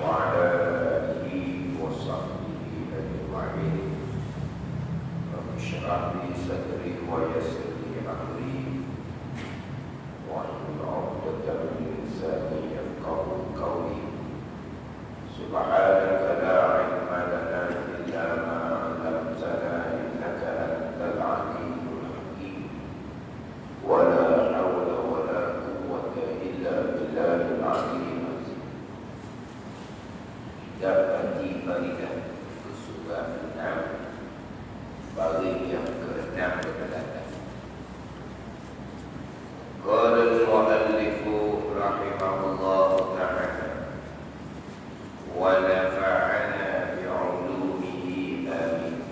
وعلى آله وصحبه أجمعين. رب اشرح لي صدري ويسر لي أمري واحلل عقدة من لساني يفقهوا قولي. سبحانك لا علم لنا إلا ما علمتنا إنك أنت العليم الحكيم. ولا حول ولا قوة إلا بالله العلي العظيم. Dapati baridah kesukaan enam, bagi yang keenam berkata. Qala al-muallifu rahimahullahu ta'ala wa nafa'ana bi'ulumihi amin.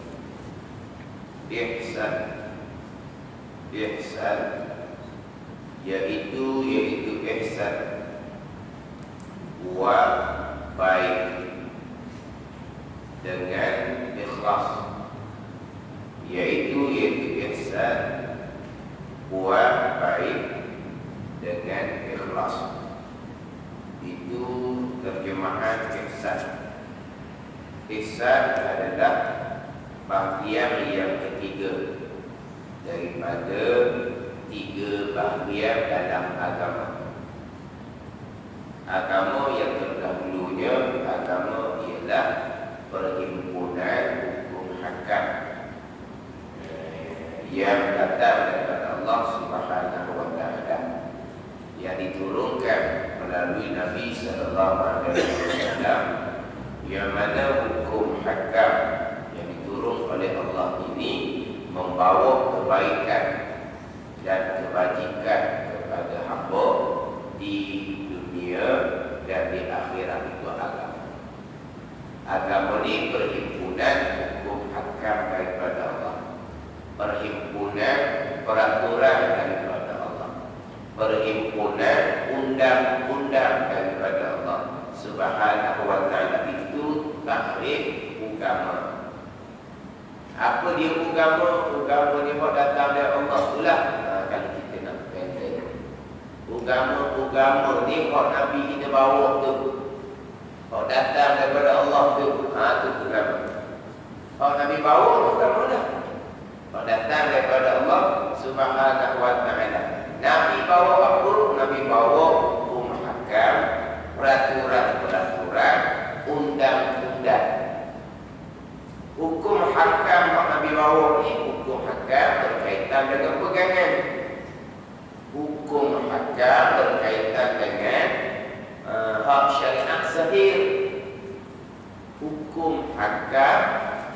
Ihsan yaitu ihsan wa baik dengan ikhlas, yaitu ihsan wa baik dengan ikhlas. Itu terjemahan ihsan. Ihsan adalah bahagian yang ketiga daripada tiga bahagian dalam agama. Agama yang terdahulunya agama ialah perhimpunan hukum hakam yang datang daripada Allah Subhanahu wa taala, yang diturunkan melalui Nabi sallallahu alaihi wasallam, yang mana hukum hakam yang diturun oleh Allah ini membawa kebaikan dan kebajikan kepada hamba di dunia dan di akhirat. Itu agama. Agama ini perhimpunan hukum hakam daripada Allah, perhimpunan peraturan daripada Allah, perhimpunan undang-undang daripada Allah Subhanahu wa taala. Itu takrif agama. Apa dia agama? Agama ni buat datang dari Allah pula. Kalau kita nak pendek, agama ni buat Nabi kita bawa tu, buat datang daripada Allah tu. Tu agama. Buat Nabi bawa tu agama dah. Buat datang daripada Allah Subhanahu wa taala. Nabi bawa apa? Nabi bawa hukum hakam, peraturan-peraturan, undang-undang. Hukum hakam yang Nabi bawa ni hukum hakam berkaitan dengan pegangan. Hukum hakam berkaitan dengan hak syariat sahih. Hukum hakam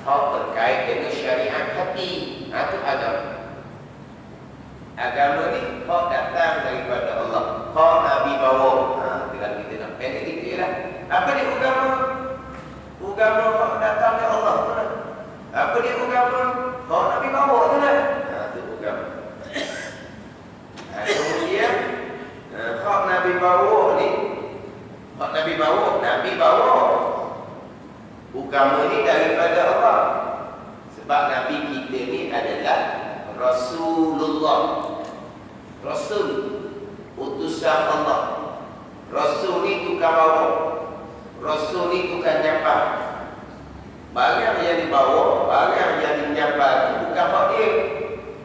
hak terkait dengan syariat hati. Itu agama. Agama ni hak datang daripada Allah, hak Nabi bawa. Tinggal kita nak pendek gitu je lah. Apa dia agama? Agama hak datang dari Allah tu lah. Apa dia agama? Hak Nabi bawa tu lah. Itu agama. Kemudian hak Nabi bawa ni, hak Nabi bawa agama ni daripada Allah. Sebab Nabi kita ni adalah Rasulullah, Rasul, utusan Allah. Rasul ni tukang bawa, Rasul ni tukang nyapa. Barang yang dibawa, barang yang dinyapa itu bukan hak dia.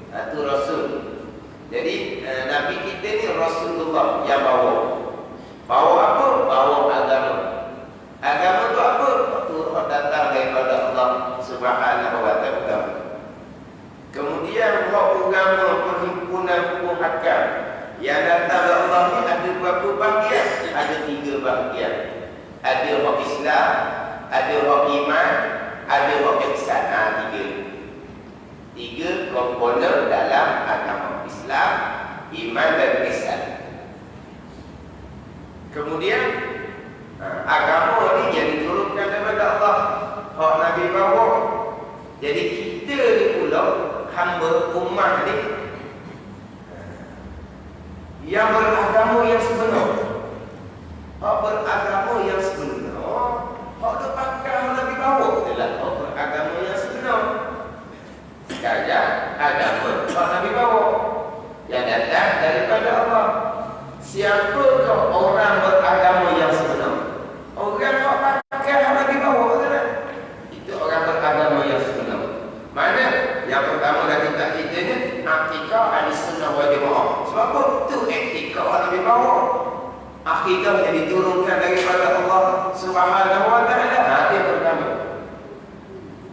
Itu Rasul. Jadi Nabi kita ni Rasulullah yang bawa. Bawa apa? Bawa agama. Agama tu apa? Itu datang daripada Allah Subhanahu wa taala. Kemudian hak agama perhimpunan hukum hakam yang datang dari Allah ni ada berapa bahagian? Ada tiga bahagian. Ada hak Islam, ada hak iman, ada hak ihsan. Tiga komponen dalam agama Islam, iman dan ihsan. Kemudian agama ni yang diturunkan daripada Allah, hak Nabi bawa. Jadi kita ni pula hamba ummah ni yang beragama yang sebenar. Hak beragama yang sebenar, hak dah pakai Nabi bawa itulah hak beragama yang sebenar. Sekalian agama hak Nabi bawa yang datang daripada Allah. Siapakah orang beragama yang sebenar? Orang hak Subhanahu wa ta'ala. Itu yang pertama.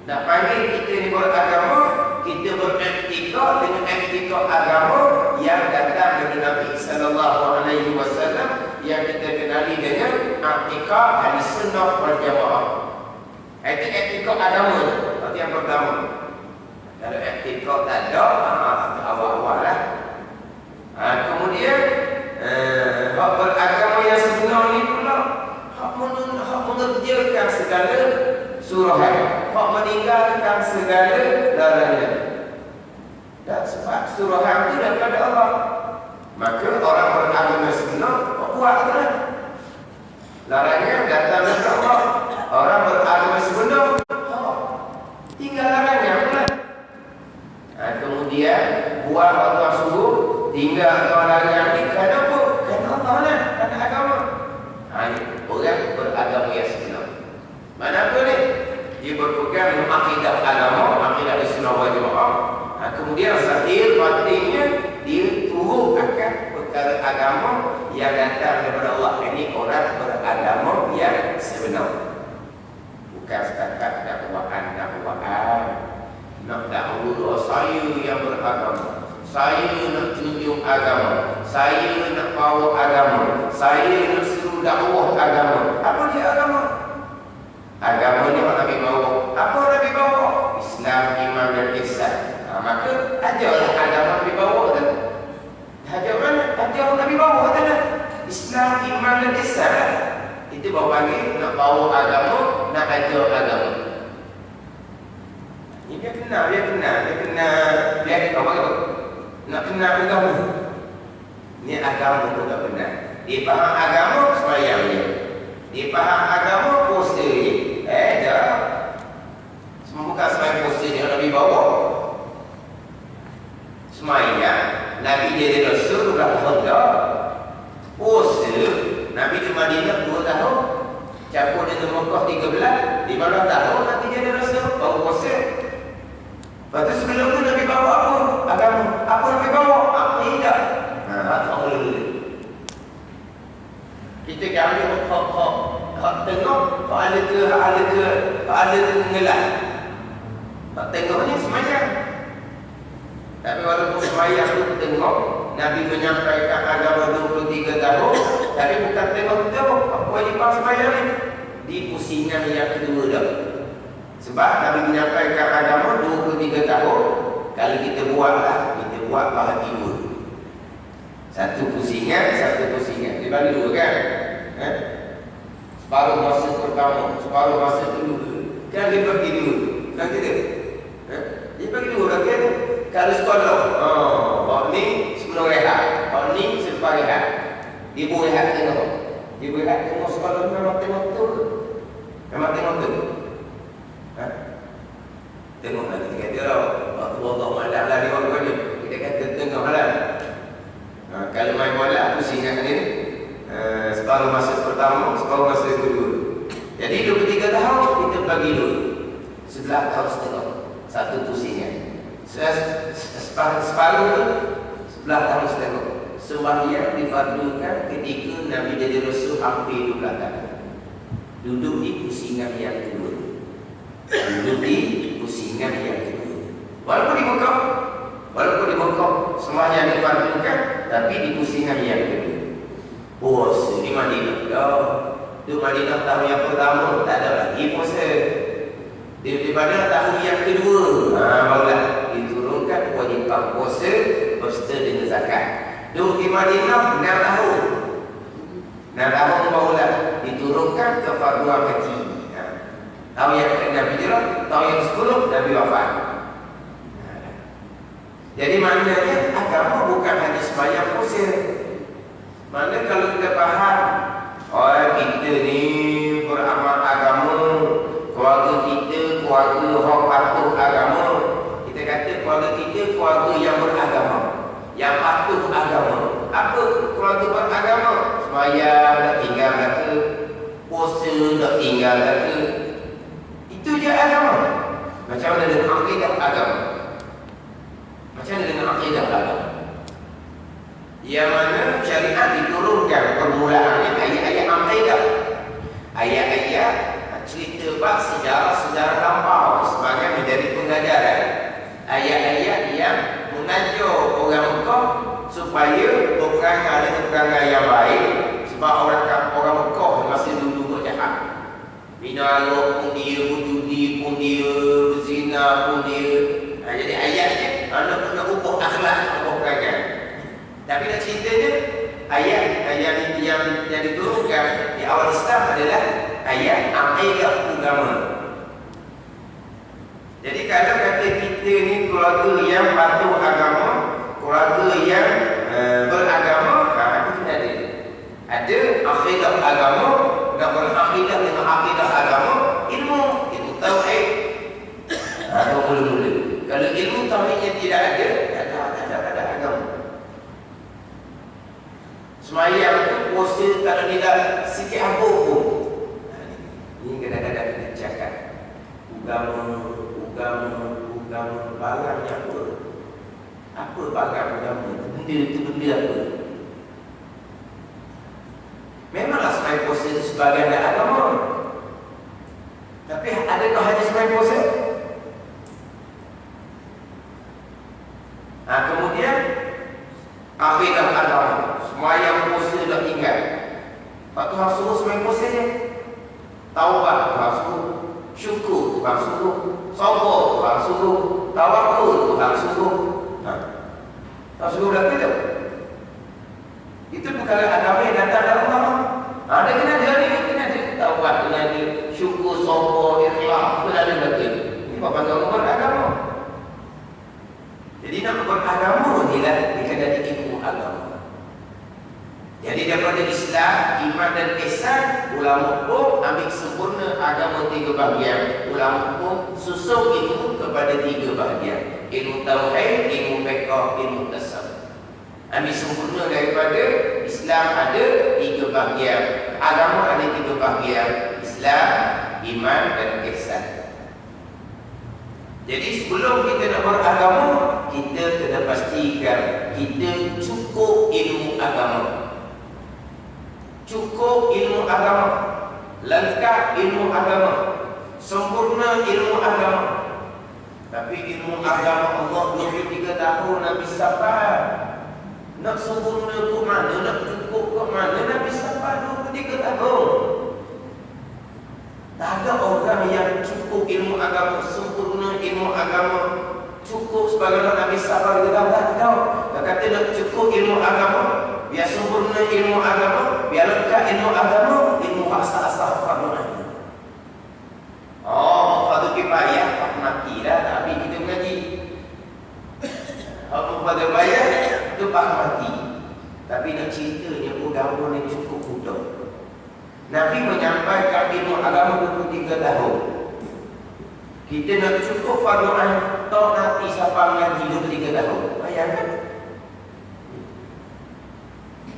Nak panggil kita ni beragama, kita beretikad dengan etikad agama yang datang dari Nabi sallallahu alaihi wasallam yang kita kenali dengan etikad ahli sunnah wal jamaah. Itu etikad agama. Itu yang pertama. Kalau etikad tak ada, awal-awal lah. Kemudian hak beragama yang sebenar ni pula hak mengerjakan segala suruhan, hak meninggalkan segala larangan. Dan sebab suruhan itu daripada Allah, maka orang beragama sebenar buatlah. Larangan datang dari Allah. Orang beragama sebenar tinggal larangan pula. Kemudian buat Allah suruh, tinggal larangan ni kerana apa? Kerana Allah lah, kerana agama. Ini orang beragama yang sebenar. Mana apa ni? Dia berpegang dengan akidah agama, akidah Islam wal Jamaah. Kemudian zahir batinnya dia turut akan perkara agama yang datang daripada Allah. Ini orang beragama yang sebenar. Bukan setakat dakwaan nak dahulu saya yang beragama, saya nak tunjuk agama, saya nak bawa agama, saya nak suruh dakwah agama. Apa dia agama? Agama ni orang Nabi bawa. Apa Nabi bawa? Islam, iman dan ihsan. Maka ajarlah agama Nabi bawa kan? Ajar mana? Ajar Nabi bawa kan? Islam, iman dan ihsan. Itu bawa panggil nak bawa agama, nak ajar agama. Ini dia kenal, dia apa? Nak kenal agama. Ini agama pun tak benar. Dia faham agama sembahyang dia. Dia faham agama puasa dia. Dah. Semua bukan sembahyang puasa dia Nabi bawa. Sembahyang Nabi jadi Rasul dah dah. Puasa Nabi di Madinah 2 tahun. Campur dengan Mekah 13, 15 tahun Nabi jadi Rasul bawa puasa. Lepas tu sebelum tu Nabi bawa apa? Agama. Apa Nabi bawa? Akidah. Tak boleh. Kita ambil hak tengok, hak ada ke tenggelam. Hak tengok ni semayang. Tapi walaupun semayang tu tengok, Nabi menyampaikan agama 23 tahun, tapi bukan tengok tu apa kewajipan semayang ni. Di pusingan yang kedua dah. Sebab Nabi menyampaikan agama 23 tahun. Kalau kita buat bahagi dua. Satu pusingan. Dia bagi dua kan? Separuh masa pertama, separuh masa kedua. Kan dia bagi dua. Kan kita? Dia bagi dua kan? Kalau sekolah, hak ni sebelum rehat, hak ni selepas rehat. Dia boleh rehat tengok. Dia boleh rehat tengok sekolah memang tengok betul. Memang tengok betul. Tengoklah kita kata waktu Allah malam lah dia orang ni. Kita kata tengoklah. Kalau main bola pusing kan ni. Separuh masa pertama, separuh masa kedua. Jadi 23 tahun kita bagi dulu. 11 tahun setengah. Satu pusingnya. Separuh tu 11 tahun setengah. Sembahyang difardukan ketika Nabi jadi Rasul hampir 12 tahun. Duduk di pusingan yang kedua. Walaupun di Mekah sembahyang difardukan, tapi di pusingan yang kedua. Puasa di Madinah dah. Di Madinah tahun yang pertama tak ada lagi puasa. Daripada tahun yang kedua, barulah diturunkan kewajipan puasa berserta dengan zakat. Di Madinah 6 tahun. 6 tahun barulah diturunkan kefarduan haji. Tahun yang ke-6 Hijrah, tahun yang ke-10 Nabi wafat. Jadi maknanya agama bukan hanya sembahyang puasa. Mana kalau kita faham, kita ni beramal agama, keluarga kita keluarga orang patuh agama. Kita kata keluarga kita keluarga yang beragama, yang patuh agama. Apa keluarga beragama? Sembahyang tak tinggal ke, puasa tak tinggal ke. Itu je agama. Macam mana dengan akidah agama? Macam mana dengan akidah agama? Yang mana syariat diturunkan permulaannya ayat-ayat akidah. Ayat-ayat cerita bab sejarah lampau sebagai menjadi pengajaran. Ayat-ayat yang mengajar orang Mekah supaya berperangai dengan perangai yang baik, sebab orang Mekah masa dulu berjahat. Bina Allah pun dia, berjudi pun dia, berzina pun dia. Jadi ayatnya anda kena ubah akhlak, ubah perangai. Tapi nak ceritanya ayat yang diturunkan di awal Islam adalah ayat akidah agama. Jadi kalau kata kita ni keluarga yang patuh agama, keluarga yang beragama, kita ada akidah agama. Nak berakidah dengan akidah agama, ilmu tauhid. Atau mula-mula. Kalau ilmu tauhidnya tidak ada agama. Semayang tu puasa kalau tidak sikit apa pun. Ini kadang-kadang kita cakap agama barangnya apa? Apa barang agama? Benda apa? Memanglah semayang puasa itu sebagian dari agama. Tapi adakah hanya semayang puasa? Kemudian akidah agama. Semayang puasa dah tinggal. Pak Tuhan suruh semayang puasa je. Taubat Tuhan suruh. Syukur Tuhan suruh. Sabar Tuhan suruh. Tawakul Tuhan suruh. Tuhan suruh dah tidak. Itu bukan agama yang datang dari Allah. Ada kena ada. Taubat kena ada. Syukur, sabar, ikhlas, kena ada lagi. Ini apa agama beragama. Jadi nak beragama ni lah dia kena ada ilmu agama. Jadi daripada Islam, iman dan ihsan, ulama pun ambil sempurna agama 3 bahagian. Ulama pun susun ilmu kepada 3 bahagian. Ilmu tauhid, ilmu fiqh, ilmu tasawuf. Ambil sempurna daripada Islam ada 3 bahagian. Agama ada 3 bahagian. Islam, iman dan ihsan. Jadi sebelum kita nak beragama, kita kena pastikan kita cukup ilmu agama. Cukup ilmu agama, lengkap ilmu agama, sempurna ilmu agama. Tapi ilmu agama Allah 23 tahun Nabi sampai. Nak sempurna ke mana, nak cukup ke mana, Nabi sampai 23 tahun. Tak ada orang yang cukup ilmu agama, sempurna ilmu agama, cukup sebagaimana Nabi sampai 23 tahun. Tak ada. Dia kata nak cukup ilmu agama, biar sempurna ilmu agama, biar lengkap ilmu agama, ilmu asal-asal fardu ain. Fardu kifayah tak mati dah, tapi kita mengaji. Fardu kifayah itu tak mati. Tapi nak ceritanya agama ni cukup mudah. Nabi menyampaikan ilmu agama 23 tahun. Kita nak cukup fardu ain, tak nanti siapa mengaji 23 tahun. Bayangkan.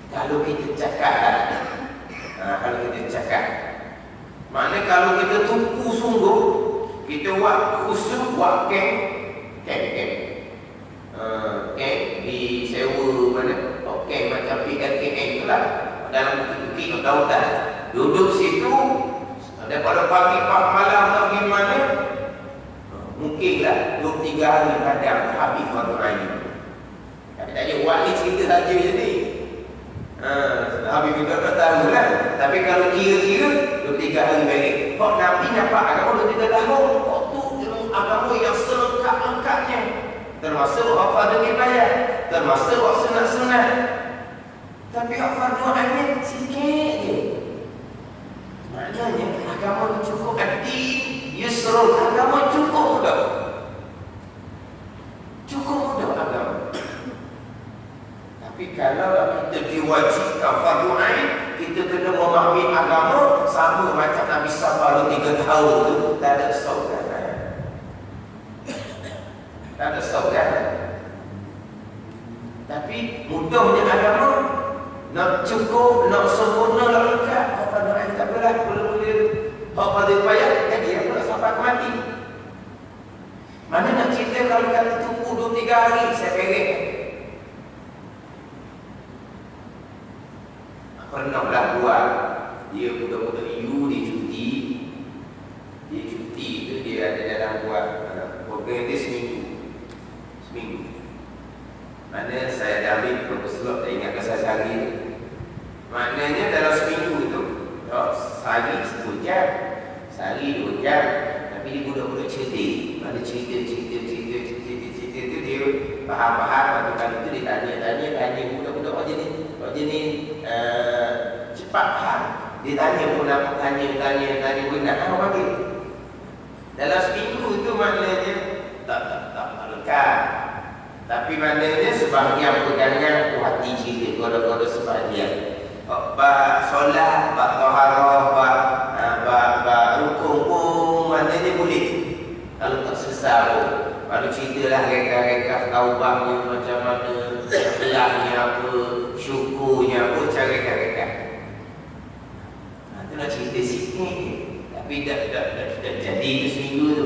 Kalau kita cakap, maknanya kalau kita tumpu sungguh, kita buat khusus, buat camp di sewa mana, camp macam PKKM tu lah, dalam bukit-bukit hutan, duduk situ, daripada pagi malam atau gimana, mungkinlah 23 hari kadang habis fardu ain. Tak ada buat ni cerita saja je ni. Habis kita tak tahu lah. Tapi kalau kira-kira 23 hari balik, kok Nabi nampak agama 23 tahun, kok tu ilmu agama yang selengkap-lengkapnya, termasuk fardu kifayah, termasuk sunat-sunat. Tapi fardu ain sikit je. Maknanya agama cukup adil, yusrul, agama cukup mudah. Cukup mudah agama. Tapi kalau kita diwajibkan fardu ain, kita kena memahami agama sama macam Nabi Sallallahu 3 tahun tu, tak ada saudara. Tak ada saudara. Tapi mudahnya agama, nak cukup, nak sempurna, nak lengkap, fardu ain tak boleh, mula-mula fardu kifayah, jadi apa nak sampai mati. Mana nak cerita kalau kata tunggu 23 hari, saya pegang. Pernahlah buat. Dia budak-budak you ni jam, sehari 2 jam. Tapi dia budak-budak cerdik. Mana cerita tu dia faham. Kalau tu dia tanya budak-budak kau jenis cepat faham. Dia tanya pun apa, tanya benar apa bagi. Dalam seminggu tu maknanya tak lekat. Tapi maknanya sebahagian pegangan hati cerita kodoh-kodoh sebahagian. Bak solat, bak taharah, bak rukun pun maknanya boleh. Kalau tak sesal pun. Kalau ceritalah reka-reka taubahnya macam mana, ikhlasnya apa, syukurnya apa, cara reka-reka. Itu nak cerita sikit. Tapi dah jadi tu seminggu tu.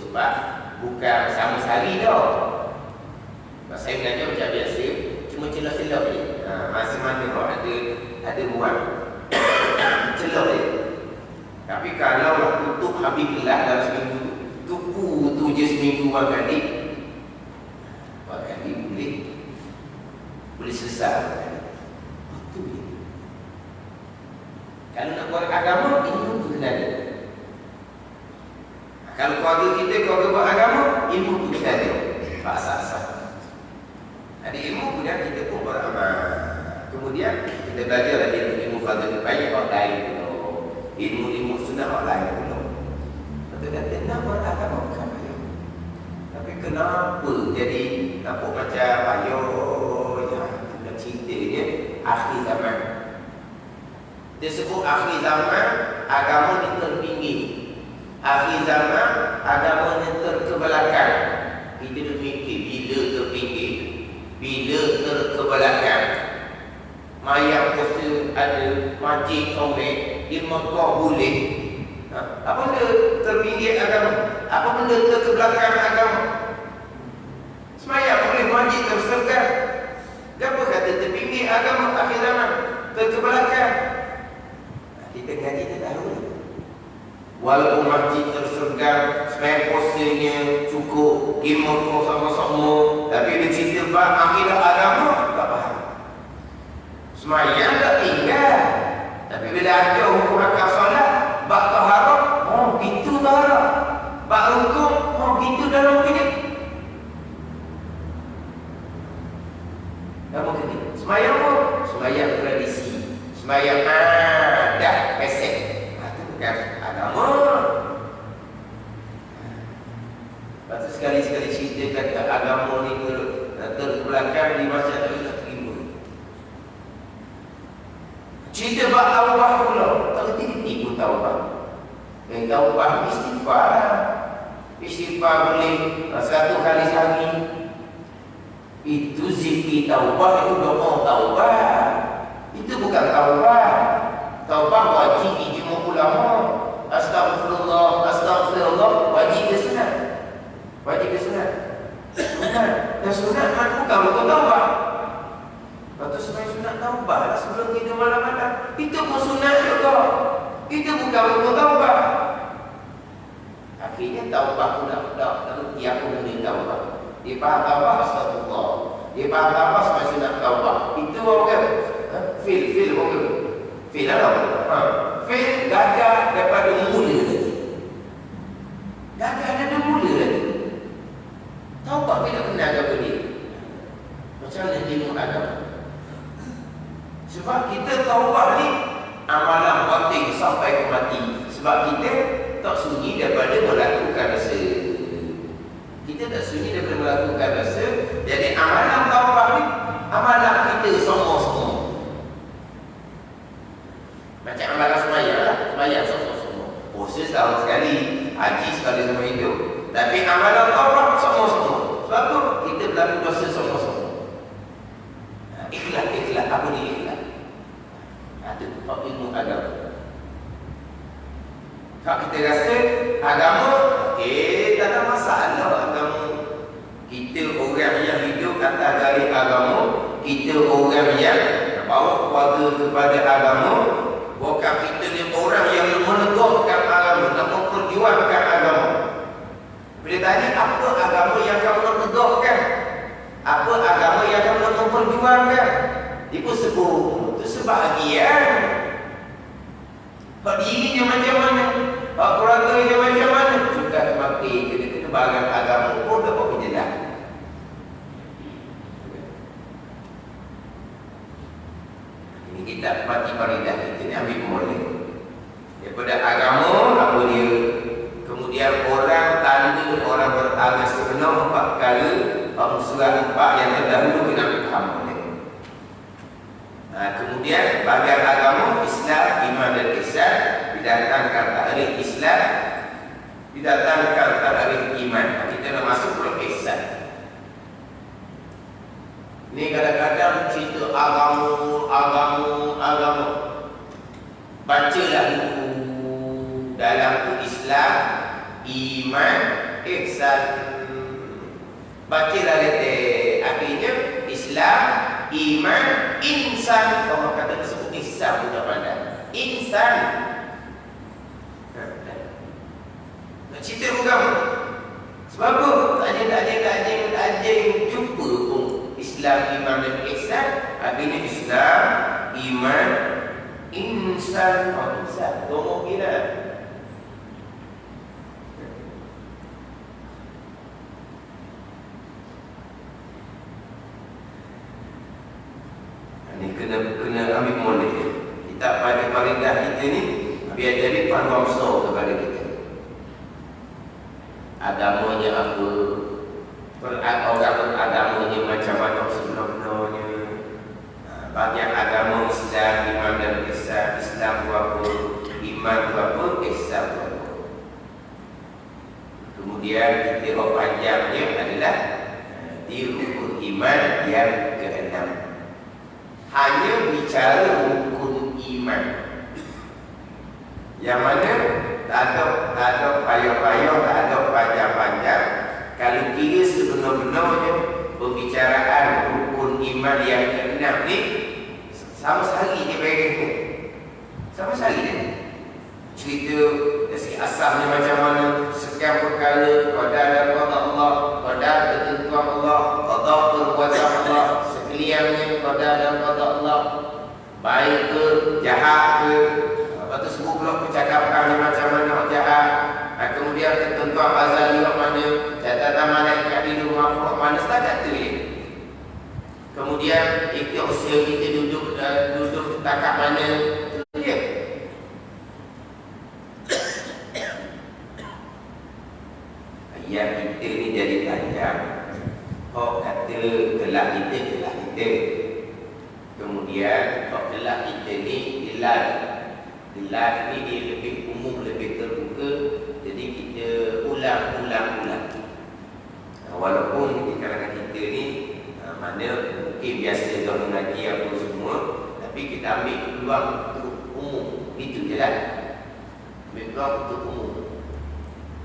Sebab bukan sama sekali tau. Sebab saya belajar macam biasa, cuma celah-celah je. Masa-masa kau ada ruang celah je. Tapi kalau lah tutup habis kelas dalam seminggu tu, tupu tu je seminggu buat kali boleh selesai. Itu je. Kalau nak buat agama, ilmu tu kena ada. Kalau keluarga kita, keluarga buat agama, ilmu tu kena ada. Asas-asas. Ada ilmu, kemudian kita pun beramal. Kemudian kita belajar lagi ilmu fardu kifayah orang lain dulu. Ilmu sunnah orang lain dulu. Betul kata nak buat agama bukan payah. Tapi kenapa jadi nampak macam payahnya? Nak cerita dia akhir zaman. Dia sebut akhir zaman agama ni terpinggir. Akhir zaman agama ni terkebelakang. Kita dah fikir bila terpinggir, bila terkebelakang. Mayang poster ada, masjid somek, di Mekah boleh. Apa benda terpinggir agama? Apa benda terkebelakang agama? Semayang boleh, masjid tersergar. Kenapa kata terpinggir agama akhir zaman? Terkebelakang. Kita ngaji kita tahu. Walaupun masjid tersergar, semayang posternya cukup, imam kau sama-sama, tapi dia cerita bab akidah agama, tak faham. Semayang tak tinggal. Tapi bila ada hukum akal solat, bab taharah, itu taharah. Bab rukun, itu dalam rukun. Tak mungkin. Semayang pun, semayang tradisi. Semayang dah pesek. Itu bukan agama. Lepas tu sekali-sekali cerita kata agama ni terbelakang di masa tak nak terima. Cerita bab taubah pula. Tak reti pun taubah. Yang taubah istighfar. Istighfar boleh 100 kali sehari. Itu zikir taubah, itu doa taubah. Itu bukan taubah. Taubah wajib ijma' ulama. Astaghfirullah wajib ke sunat? Wajib ke sunat? Sunat. Dan sunat mana bukan rukun taubah. Lepas tu sebenarnya sunat taubah lah sebelum tidur malam-malam. Itu pun sunat juga. Itu bukan rukun taubah. Akhirnya taubah pula. Lalu dia pun boleh taubah. Dia faham taubah, astagfirullah. Dia faham taubah sebagai sunat taubah. Itu orang fil orang. Fil apa? Fil gagal daripada mula lagi. Gagal daripada mula lagi. Taubah bila kena agama dia. Macam mana dia agama? Sebab kita taubah ni amalan batin sampai ke mati. Sebab kita tak sunyi daripada melakukan dosa. Kita tak sunyi daripada melakukan dosa. Jadi amalan taubah ni amalan kita semua-semua. Macam amalan semayang lah. Semayang semua-semua. Puasa setahun sekali, haji sekali semua hidup. Tapi amalan taubah semua-semua. Sebab tu kita berlaku dosa semua-semua. Ikhlas. Apa ni ikhlas? Itu ilmu agama. Kalau kita rasa agama, tak ada masalah agama. Kita orang yang hidup atas garis agama, kita orang yang bawa keluarga kepada agama, bukan kita ni orang yang menegakkan agama, nak memperjuangkan agama. Bila tanya apa agama yang kamu nak tegakkan, apa agama yang kamu nak memperjuangkan, dia pun sebut itu sebahagian. Kalau dirinya macam mana kita mati faridah kita ni ambil molek. Daripada agama apa dia? Kemudian orang tanda orang beragama sebenar 4 kali, surah 4 yang terdahulu kena ambil faham molek. Kemudian bahagian agama Islam, iman dan ihsan didatangkan tarikh Islam, didatangkan tarikh iman. Kita dah masuk ke ihsan. Ni kadang-kadang cerita agama. Bacalah buku dalam tu Islam, iman, ihsan. Bacalah letak akhirnya Islam, iman, insan. Orang kata disebut ihsan budak pandai. Insan. Nak cerita bukan? Sebab apa? Tak ada jumpa pun Islam, iman dan ihsan. Akhirnya Islam, iman, insan. Insan. Tunggu kira. Ini kena ambil molek. Kita pada faridah kita ni biar jadi panduan besar kepada kita. Agamanya apa? Orang beragamanya macam mana sebenarnya. Bahagian agama Islam, iman dan ihsan. Islam tu apa? Iman tu apa? Ihsan tu apa? Kemudian kita panjangnya adalah di rukun iman yang ke-6. Hanya bicara rukun iman yang mana tak ada payah-payah, tak ada panjang-panjang. Kalau kira sebenar-benarnya perbicaraan rukun iman yang ke-6 ni sama sekali dia bayangkan. Sama sekali dia cerita dari asalnya macam mana, sekian perkara, qada dan qada Allah, qada ketentuan Allah, qada perbuatan Allah, sekaliannya qada dan qada Allah, baik ke, jahat ke. Lepas tu sebut pula percakapan macam mana jahat. Kemudian ketentuan azali mana, catatan malaikat di rumah mana, setakat tu je. Kemudian ikut usia kita duduk setakat mana, tu je. Yang kita ni jadi panjang. Kata gelah kita. Kemudian gelah kita ni gelah ni dia lebih umum, lebih terbuka. Jadi kita ulang. Walaupun di kalangan kita ni mana mungkin biasa dah mengaji apa semua, tapi kita ambil peluang untuk umum. Itu je lah. Ambil peluang untuk umum.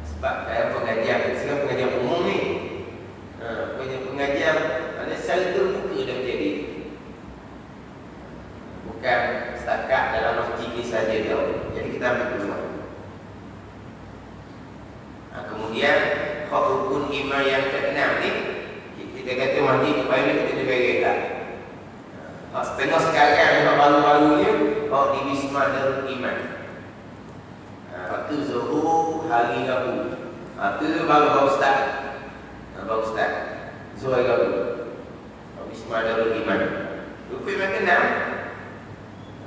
Sebab dalam pengajian umum ni, pengajian mana secara terbuka dah jadi. Bukan setakat dalam masjid ni saja dah. Jadi kita ambil peluang. Kemudian rukun iman yang ke-6 ni, kita kata masjid tu baik kita beres lah. Setengah sekarang baru-barunya di Wisma Darul Iman. Waktu Zuhur hari Rabu. Itu baru start. Zuhur hari Rabu. Wisma Darul Iman. Rukun iman ke-6.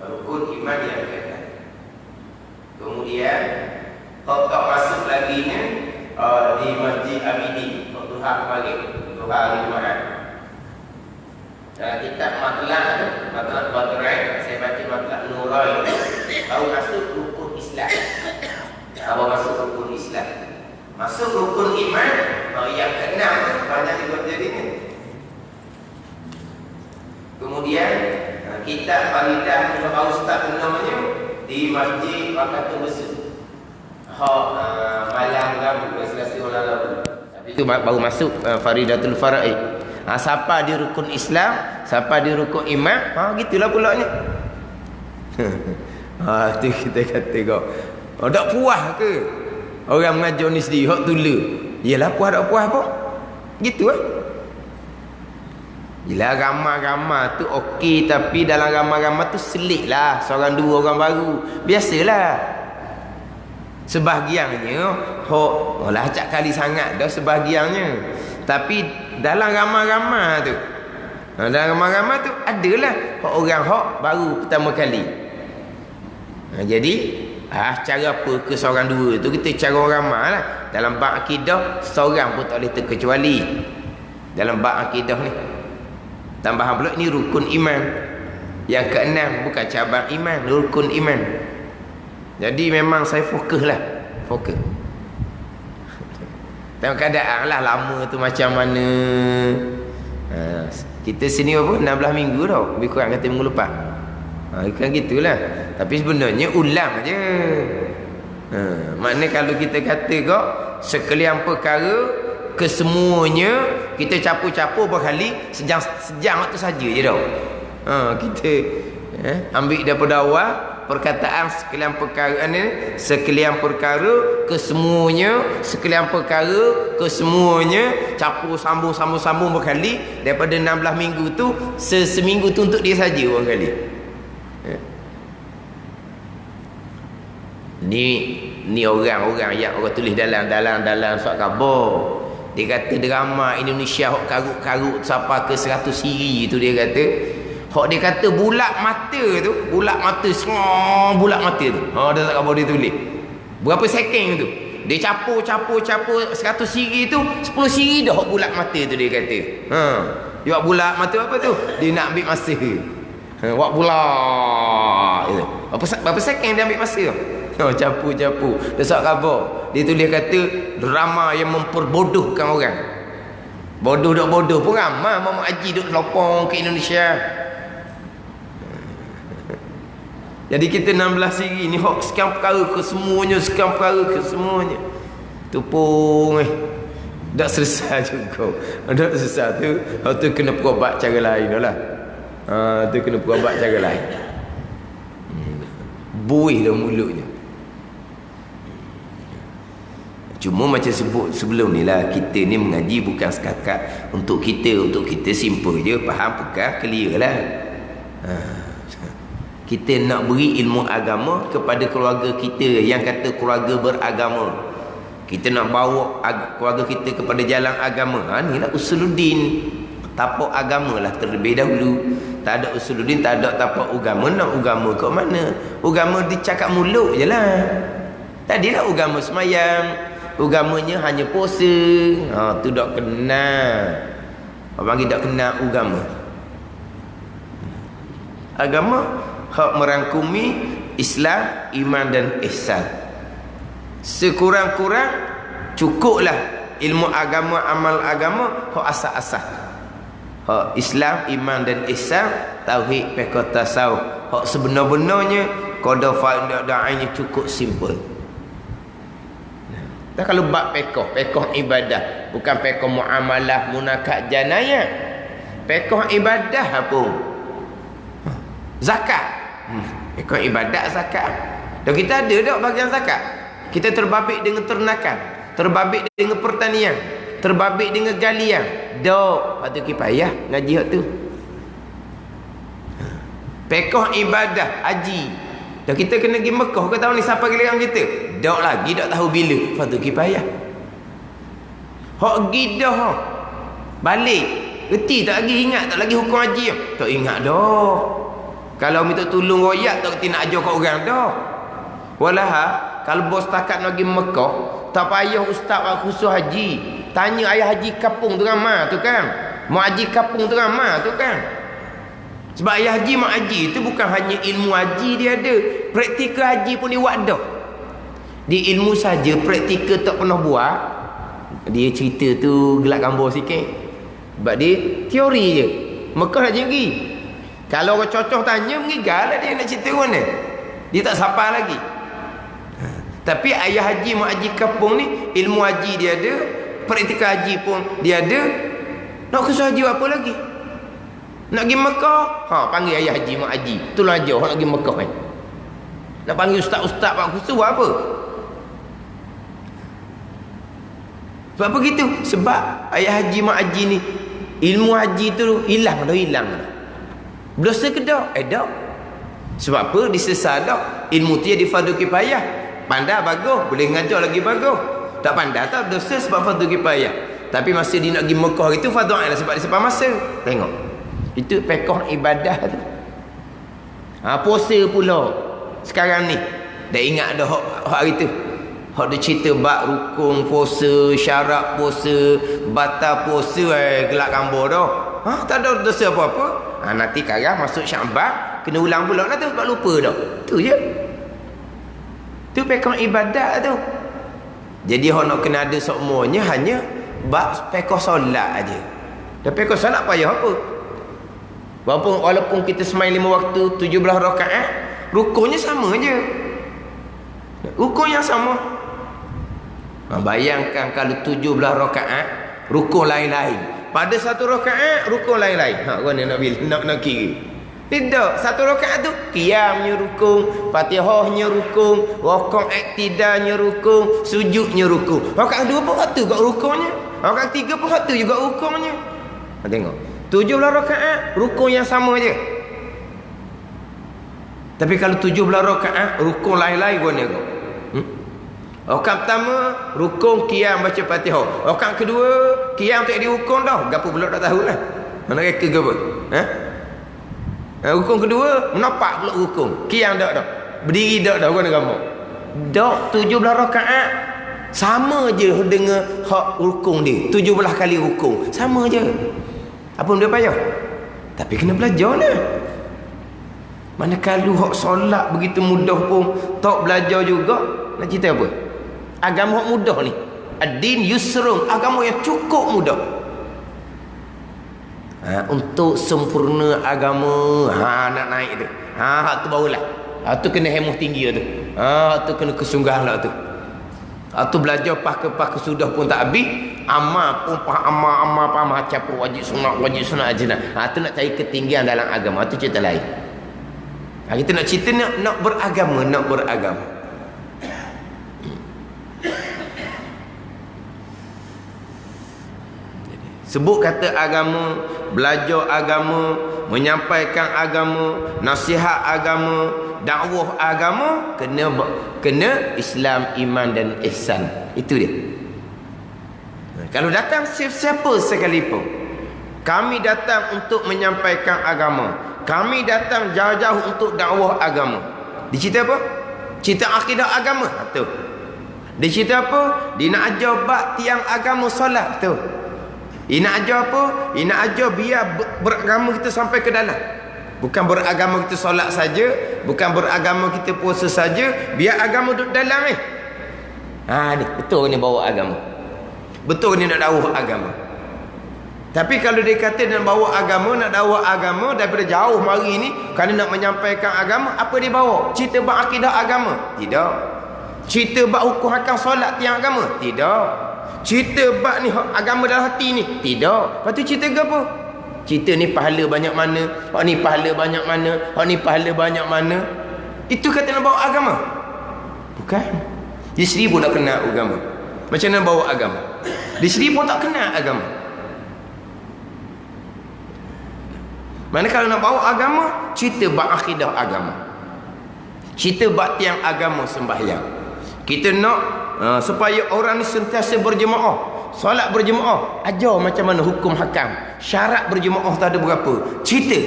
Rukun iman yang ke-6. Kemudian tak masuk lagi ni di Masjid Abidi waktu hari Jumaat. Kitab Matlab Badrai, saya baca Matlab Nurai, baru masuk rukun Islam. Masuk rukun iman yang ke-6 banyak juga jadinya. Kemudian kitab Faridah baru start namanya di Masjid Wakatul Besar. Malam Rabu, selesai malam Rabu. Itu baru masuk Faridatul Faraid. Siapa di rukun Islam, siapa di rukun iman, gitulah pulaknya. Tu kita kata kau. Tak puas ke? Orang mengajar ni sendiri hak tula. Yalah puas tak puas apa? Gitu Yelah ramai-ramai tu okey, tapi dalam ramai-ramai tu selit lah. Seorang dua orang baru. Biasalah. Sebahagiannya acak kali sangat dah sebahagiannya. Tapi dalam ramai-ramai tu Dan ramai-ramai tu adalah orang hak baru pertama kali. Jadi cara apa ke seorang dua tu kita cara ramai lah. Dalam bab akidah seorang pun tak boleh terkecuali. Dalam bab akidah ni tambahan pula ni rukun iman. Yang keenam bukan cabang iman, rukun iman. Jadi memang saya fokus lah. Fokus. Tengok keadaan lah lama tu macam mana. Kita sini apa 16 minggu tau. Lebih kurang kata minggu lepas. Bukan gitulah. Tapi sebenarnya ulang je. Maknanya kalau kita kata kok sekalian perkara kesemuanya kita capur-capur berkali sejam waktu saja je tau. Kita ambil daripada awal perkataan sekalian perkara ni, sekalian perkara kesemuanya, sekalian perkara kesemuanya, capur sambung berkali daripada 16 minggu tu seminggu tu untuk dia saja berkali. Ni orang-orang yang orang tulis dalam surat khabar. Dia kata drama Indonesia hok karuk-karuk sampai ke 100 siri tu dia kata. Hok dia kata bulat mata tu, bulat mata tu. Dia tak khabar dia tulis. Berapa second tu? Dia capur 100 siri tu, 10 siri dah hok bulat mata tu dia kata. Dia buat bulat mata apa tu? Dia nak ambil masa. Buat bulat itu. Berapa second dia ambil masa tu? Capur. Dia surat khabar. Dia tulis kata drama yang memperbodohkan orang. Bodoh pun ramai Muhammad Haji duk lopong ke Indonesia. Jadi kita 16 siri ni hok sekian perkara ke semuanya. Tupung tak selesai juga. Tak selesai tu. Tu kena berubat cara lain lah. Tu kena berubat cara lain. Buih dah mulutnya. Cuma macam sebut sebelum ni lah, kita ni mengaji bukan setakat untuk kita simple je, faham bukan, clear lah. Kita nak beri ilmu agama kepada keluarga kita yang kata keluarga beragama. Kita nak bawa keluarga kita kepada jalan agama. Ni lah usuluddin, tapak agama lah terlebih dahulu. Tak ada usuluddin, tak ada tapak agama. Nak agama kat mana? Agama dicakap mulut je lah. Tadilah agama semayang, agamanya hanya puasa. Tu tak kenal. Orang panggil tak kenal agama. Agama hak merangkumi Islam, iman dan ihsan. Sekurang-kurang cukuplah ilmu agama, amal agama, hak asas-asas. Hak Islam, iman dan ihsan, tauhid, fiqh, tasawuf. Hak sebenar-benarnya qada fa'idahnya cukup simple. Dan kalau bab fiqh ibadah, bukan fiqh muamalah, munakat, janayah. Fiqh ibadah apa? Zakat. Fiqh ibadah zakat. Dan kita ada tak bahagian zakat? Kita terbabit dengan ternakan, terbabit dengan pertanian, terbabit dengan galian. Dok, patut kifayah ngaji hak tu. Fiqh ibadah haji. Dan kita kena pergi Mekah ke tahun ni siapa giliran kita? Dok lagi tak tahu bila. Patut kifayah. Hak gidah balik. Reti tak lagi ingat tak lagi hukum haji. Tak ingat dah. Kalau minta tolong royak tak reti nak ajar kat orang dah. Walaha kalau bos takat nak pergi Mekah, tak payah ustaz khusus haji. Tanya ayah haji kampung tu ramai tu kan. Mak haji kampung tu ramai tu kan. Sebab ayah haji, mak haji itu bukan hanya ilmu haji dia ada, praktikal haji pun dia buat dah. Dia ilmu saja, praktikal tak pernah buat. Dia cerita tu gelak gambar sikit. Sebab dia teori je. Mekah haji pergi. Kalau orang cocok tanya, mengigal lah dia nak cerita mana. Dia tak sampai lagi. Tapi ayah haji, mak haji kampung ni, ilmu haji dia ada, praktikal haji pun dia ada. Nak khusus haji apa lagi? Nak pergi Mekah, panggil ayah haji, mak haji. Itulah aja orang nak pergi Mekah kan. Nak panggil ustaz-ustaz pak khusus buat apa? Sebab apa gitu? Sebab ayah haji, mak haji ni ilmu haji tu hilang. Berdosa ke dah? Tak. Sebab apa? Disesat dah. Ilmu tu jadi fardu kifayah. Pandai bagus, boleh ngajar lagi bagus. Tak pandai tak berdosa sebab fardu kifayah. Tapi masa dia nak pergi Mekah itu fardu ain lah sebab dia sempat masa. Tengok. Itu pekoh ibadah tu. Puasa pula sekarang ni. Dah ingat dah hak hari tu. Hak dia cerita bab rukun puasa, syarat puasa, batal puasa, gelak gambar dah. Tak ada dosa apa-apa. Nanti sekarang masuk Syaban kena ulang pula lah tu, tak lupa dah. Tu je. Tu pekoh ibadat tu. Jadi hak nak kena ada semuanya hanya bab pekoh solat aja. Dan pekoh solat payah apa? Walaupun kita sembahyang 5 waktu 17 rakaat, rukunnya sama je. Rukun yang sama. Bayangkan kalau 17 rakaat, rukun lain-lain. Pada satu rakaat, rukun lain-lain. Kau nak kira. Tidak. Satu rakaat tu, qiyamnya rukun, Fatihahnya rukun, rakaat iktidalnya rukun, sujudnya rukun. Rakaat 2 pun satu juga rukunnya. Rakaat 3 pun satu juga rukunnya. Tengok. 17 rakaat, rukun yang sama je. Tapi kalau 17 rakaat, rukun lain-lain gua ni kau. Rakaat pertama, rukun qiyam baca Fatihah. Rakaat kedua, qiyam tak dirukun dah. Gapo pula tak tahu lah. Mana reka ke apa? Rukun kedua, menapak pula rukun. Qiyam dak dah. Berdiri dak dah gua ni gambar. Dak 17 rakaat. Sama je dengan hak rukun dia. 17 kali rukun. Sama je. Apa dia payah? Tapi kena belajar lah. Manakala hak solat begitu mudah pun tak belajar juga, nak cerita apa? Agama hak mudah ni. Ad-din yusrun, agama yang cukup mudah. Untuk sempurna agama, nak naik tu. Hak tu barulah. Hak tu kena hemoh tinggi tu. Hak tu kena kesungguhan lah tu. Hak tu belajar pas ke sudah pun tak habis. Amal pun amal macam pun wajib sunat aja nak. Tu nak cari ketinggian dalam agama. Tu cerita lain. Kita nak cerita nak beragama. Sebut kata agama, belajar agama, menyampaikan agama, nasihat agama, dakwah agama, kena Islam, iman dan ihsan. Itu dia. Kalau datang siapa sekalipun, kami datang untuk menyampaikan agama, kami datang jauh-jauh untuk dakwah agama. Dia cerita apa? Cerita akidah agama. Tu. Dia cerita apa? Dia nak ajar bab tiang agama solat. Tu. Dia nak ajar apa? Dia nak ajar biar beragama kita sampai ke dalam. Bukan beragama kita solat saja, bukan beragama kita puasa saja, biar agama duduk dalam ni. Ni betul ni bawa agama. Betul ni nak dakwah agama. Tapi kalau dia kata nak bawa agama, nak dakwah agama daripada jauh mari ni, kerana nak menyampaikan agama, apa dia bawa? Cerita bab akidah agama? Tidak. Cerita bab hukum hakam solat tiang agama? Tidak. Cerita bab ni agama dalam hati ni? Tidak. Lepas tu cerita ke apa? Cerita ni pahala banyak mana, hak ni pahala banyak mana, hak ni pahala banyak mana. Itu kata nak bawa agama? Bukan. Dia sendiri pun tak kenal agama. Macam mana bawa agama? Dia sendiri pun tak kenal agama. Mana kalau nak bawa agama, cerita bab akidah agama, cerita bab tiang agama sembahyang. Kita nak supaya orang ni sentiasa berjemaah, solat berjemaah, ajar macam mana hukum hakam, syarat berjemaah tu ada berapa, cerita.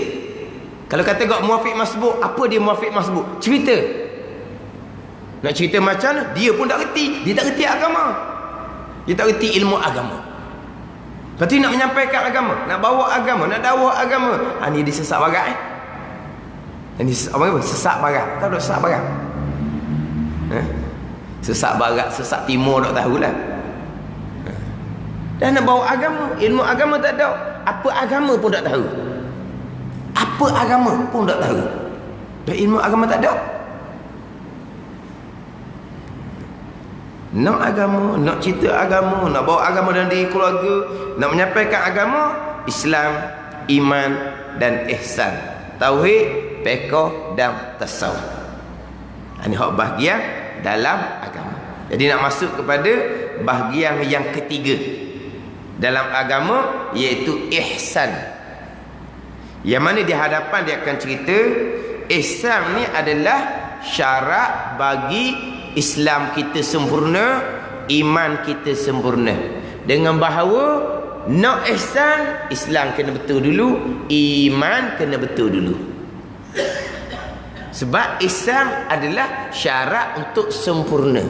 Kalau kata gak muafiq masbuk, apa dia muafiq masbuk? Cerita. Nak cerita macam mana? Dia pun tak reti. Dia tak reti agama. Dia tak reti ilmu agama. Berarti nak menyampaikan agama, nak bawa agama, nak dakwah agama. Ni dia sesak barat Ini apa? Sesak barat. Tahu tak sesak barat? Sesak barat, sesak timur tak tahulah. Dan nak bawa agama, ilmu agama tak ada. Apa agama pun tak tahu. Apa agama pun tak tahu. Dan ilmu agama tak ada. Nak agama, nak cerita agama, nak bawa agama dalam diri keluarga, nak menyampaikan agama, Islam, iman dan ihsan, tauhid, fiqh dan tasawuf. Ini hak bahagian dalam agama. Jadi nak masuk kepada bahagian yang ketiga dalam agama, iaitu ihsan. Yang mana di hadapan dia akan cerita ihsan ni adalah syarat bagi Islam kita sempurna, iman kita sempurna. Dengan bahawa nak ihsan, Islam kena betul dulu, iman kena betul dulu. Sebab ihsan adalah syarat untuk sempurna.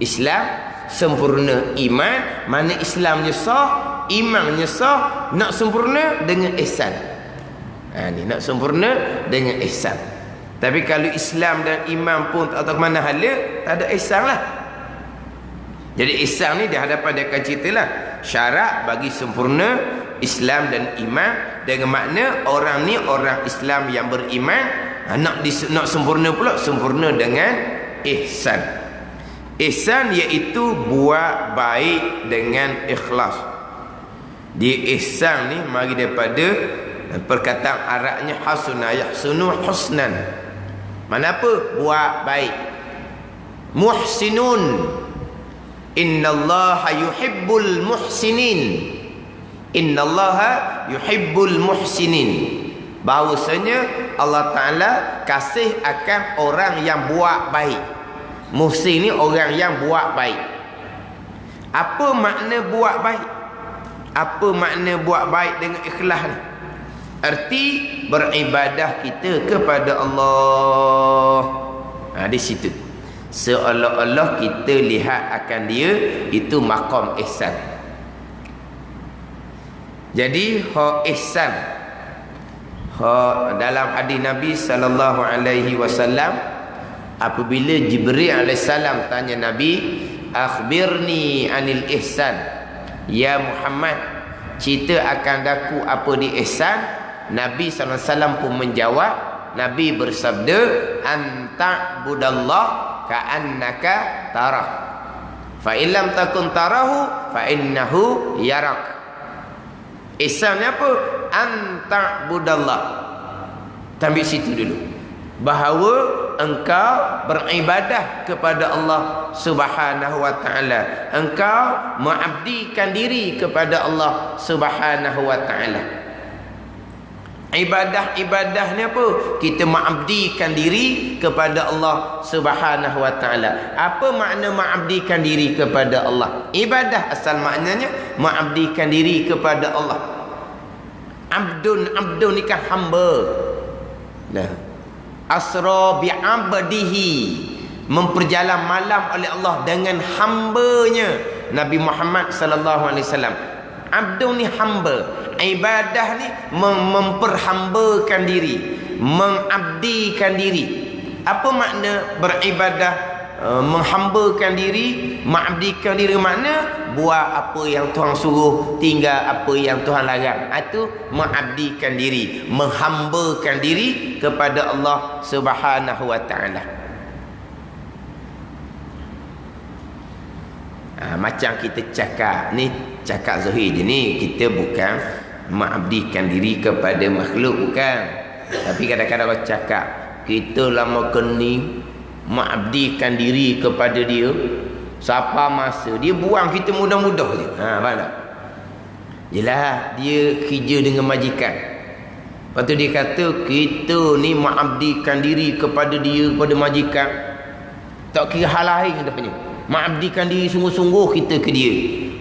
Islam sempurna, iman, mana Islamnya sah, imannya sah, nak sempurna dengan ihsan. Ni nak sempurna dengan ihsan. Tapi kalau Islam dan iman pun tak tahu mana hala, tak ada ihsan lah. Jadi ihsan ni di hadapan dia akan ceritalah syarat bagi sempurna Islam dan iman, dengan makna orang ni orang Islam yang beriman, nak sempurna pula, sempurna dengan ihsan. Ihsan iaitu buat baik dengan ikhlas. Dia ihsan ni mari daripada perkataan Arabnya hasuna yahsunu husnan. Mana apa? Buat baik. Muhsinun. Innallaha yuhibbul muhsinin. Innallaha yuhibbul muhsinin. Bahawasanya Allah Ta'ala kasih akan orang yang buat baik. Muhsin ni orang yang buat baik. Apa makna buat baik? Apa makna buat baik dengan ikhlas ni? Arti beribadah kita kepada Allah. Di situ seolah-olah kita lihat akan dia, itu maqam ihsan. Jadi ihsan dalam hadis Nabi sallallahu alaihi wasallam, apabila Jibril alaihissalam tanya Nabi, akhbirni anil ihsan ya Muhammad, cerita akan daku apa di ihsan. Nabi SAW pun menjawab, Nabi bersabda, anta'budallah ka'annaka tarah, fa illam takun tarahu fa innahu yarak. Ihsan ni apa? Anta'budallah. Ambil situ dulu, bahawa engkau beribadah kepada Allah Subhanahu wa ta'ala, engkau mengabdikan diri kepada Allah Subhanahu wa ta'ala. Ibadah ni apa? Kita mengabdikan diri kepada Allah Subhanahu wa ta'ala. Apa makna mengabdikan diri kepada Allah? Ibadah asal maknanya mengabdikan diri kepada Allah. Abdun ni kan hamba. Nah, asra bi'abdihi, memperjalan malam oleh Allah dengan hambanya Nabi Muhammad sallallahu alaihi wasallam. Abdun ni hamba. Ibadah ni memperhambakan diri, mengabdikan diri. Apa makna beribadah? Menghambakan diri, mengabdikan diri makna buat apa yang Tuhan suruh, tinggal apa yang Tuhan larang. Itu mengabdikan diri, menghambakan diri kepada Allah Subhanahu wa ta'ala. Macam kita cakap ni, cakap zahir je ni, kita bukan mengabdikan diri kepada makhluk, bukan. Tapi kadang-kadang orang cakap kita lama kening mengabdikan diri kepada dia, siapa masa dia buang kita mudah-mudah je. Faham tak? Yelah, dia kerja dengan majikan, lepas tu dia kata kita ni mengabdikan diri kepada dia, kepada majikan. Tak kira hal lain dah punya, mengabdikan diri sungguh-sungguh kita ke dia.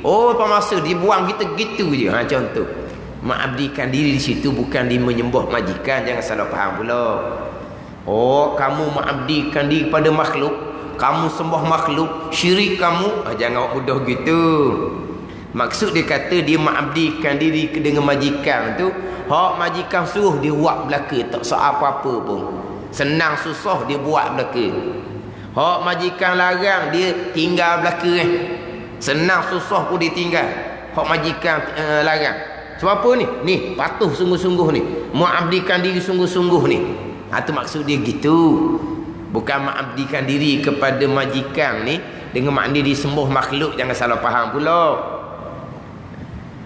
Apa masa dia buang kita gitu je. Contoh, mengabdikan diri di situ bukan dia menyembah majikan, jangan salah faham pula. Kamu mengabdikan diri kepada makhluk, kamu sembah makhluk, syirik kamu. Jangan mudah gitu. Maksud dia kata dia mengabdikan diri dengan majikan tu, majikan suruh dia buat belaka, tak soal apa-apa pun. Senang susah dia buat belaka. Majikan larang dia tinggal belaka. Senang susah pun dia tinggal. Majikan larang. Sebab apa ni? Ni patuh sungguh-sungguh ni, mengabdikan diri sungguh-sungguh ni. Itu maksud dia gitu. Bukan mengabdikan diri kepada majikan ni dengan makna disembah makhluk, jangan salah faham pula.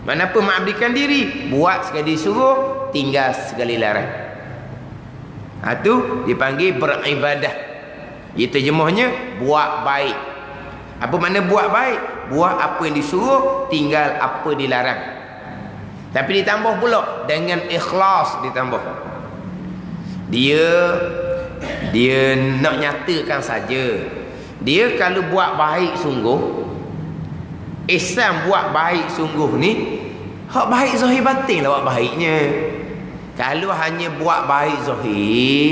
Mana apa mengabdikan diri? Buat sekali disuruh, tinggal sekali larang. Itu dipanggil beribadah. Ia terjemahnya buat baik. Apa makna buat baik? Buat apa yang disuruh, tinggal apa dilarang. Tapi ditambah pula dengan ikhlas, ditambah. Dia nak nyatakan saja. Dia kalau buat baik sungguh, ihsan buat baik sungguh ni, Hak baik zahir batin lah buat baiknya. Kalau hanya buat baik zahir,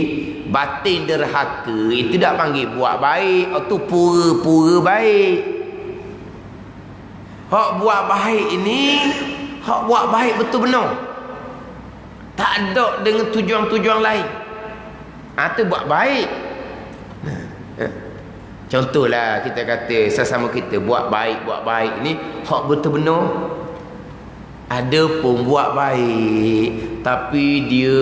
batin derhaka, itu tak panggil buat baik. Itu pura-pura baik. Hak buat baik ini, hak buat baik betul benar. Tak ada dengan tujuan-tujuan lain. Itu buat baik. Contohlah kita kata sesama kita buat baik ni hak betul benar. Ada pun buat baik tapi dia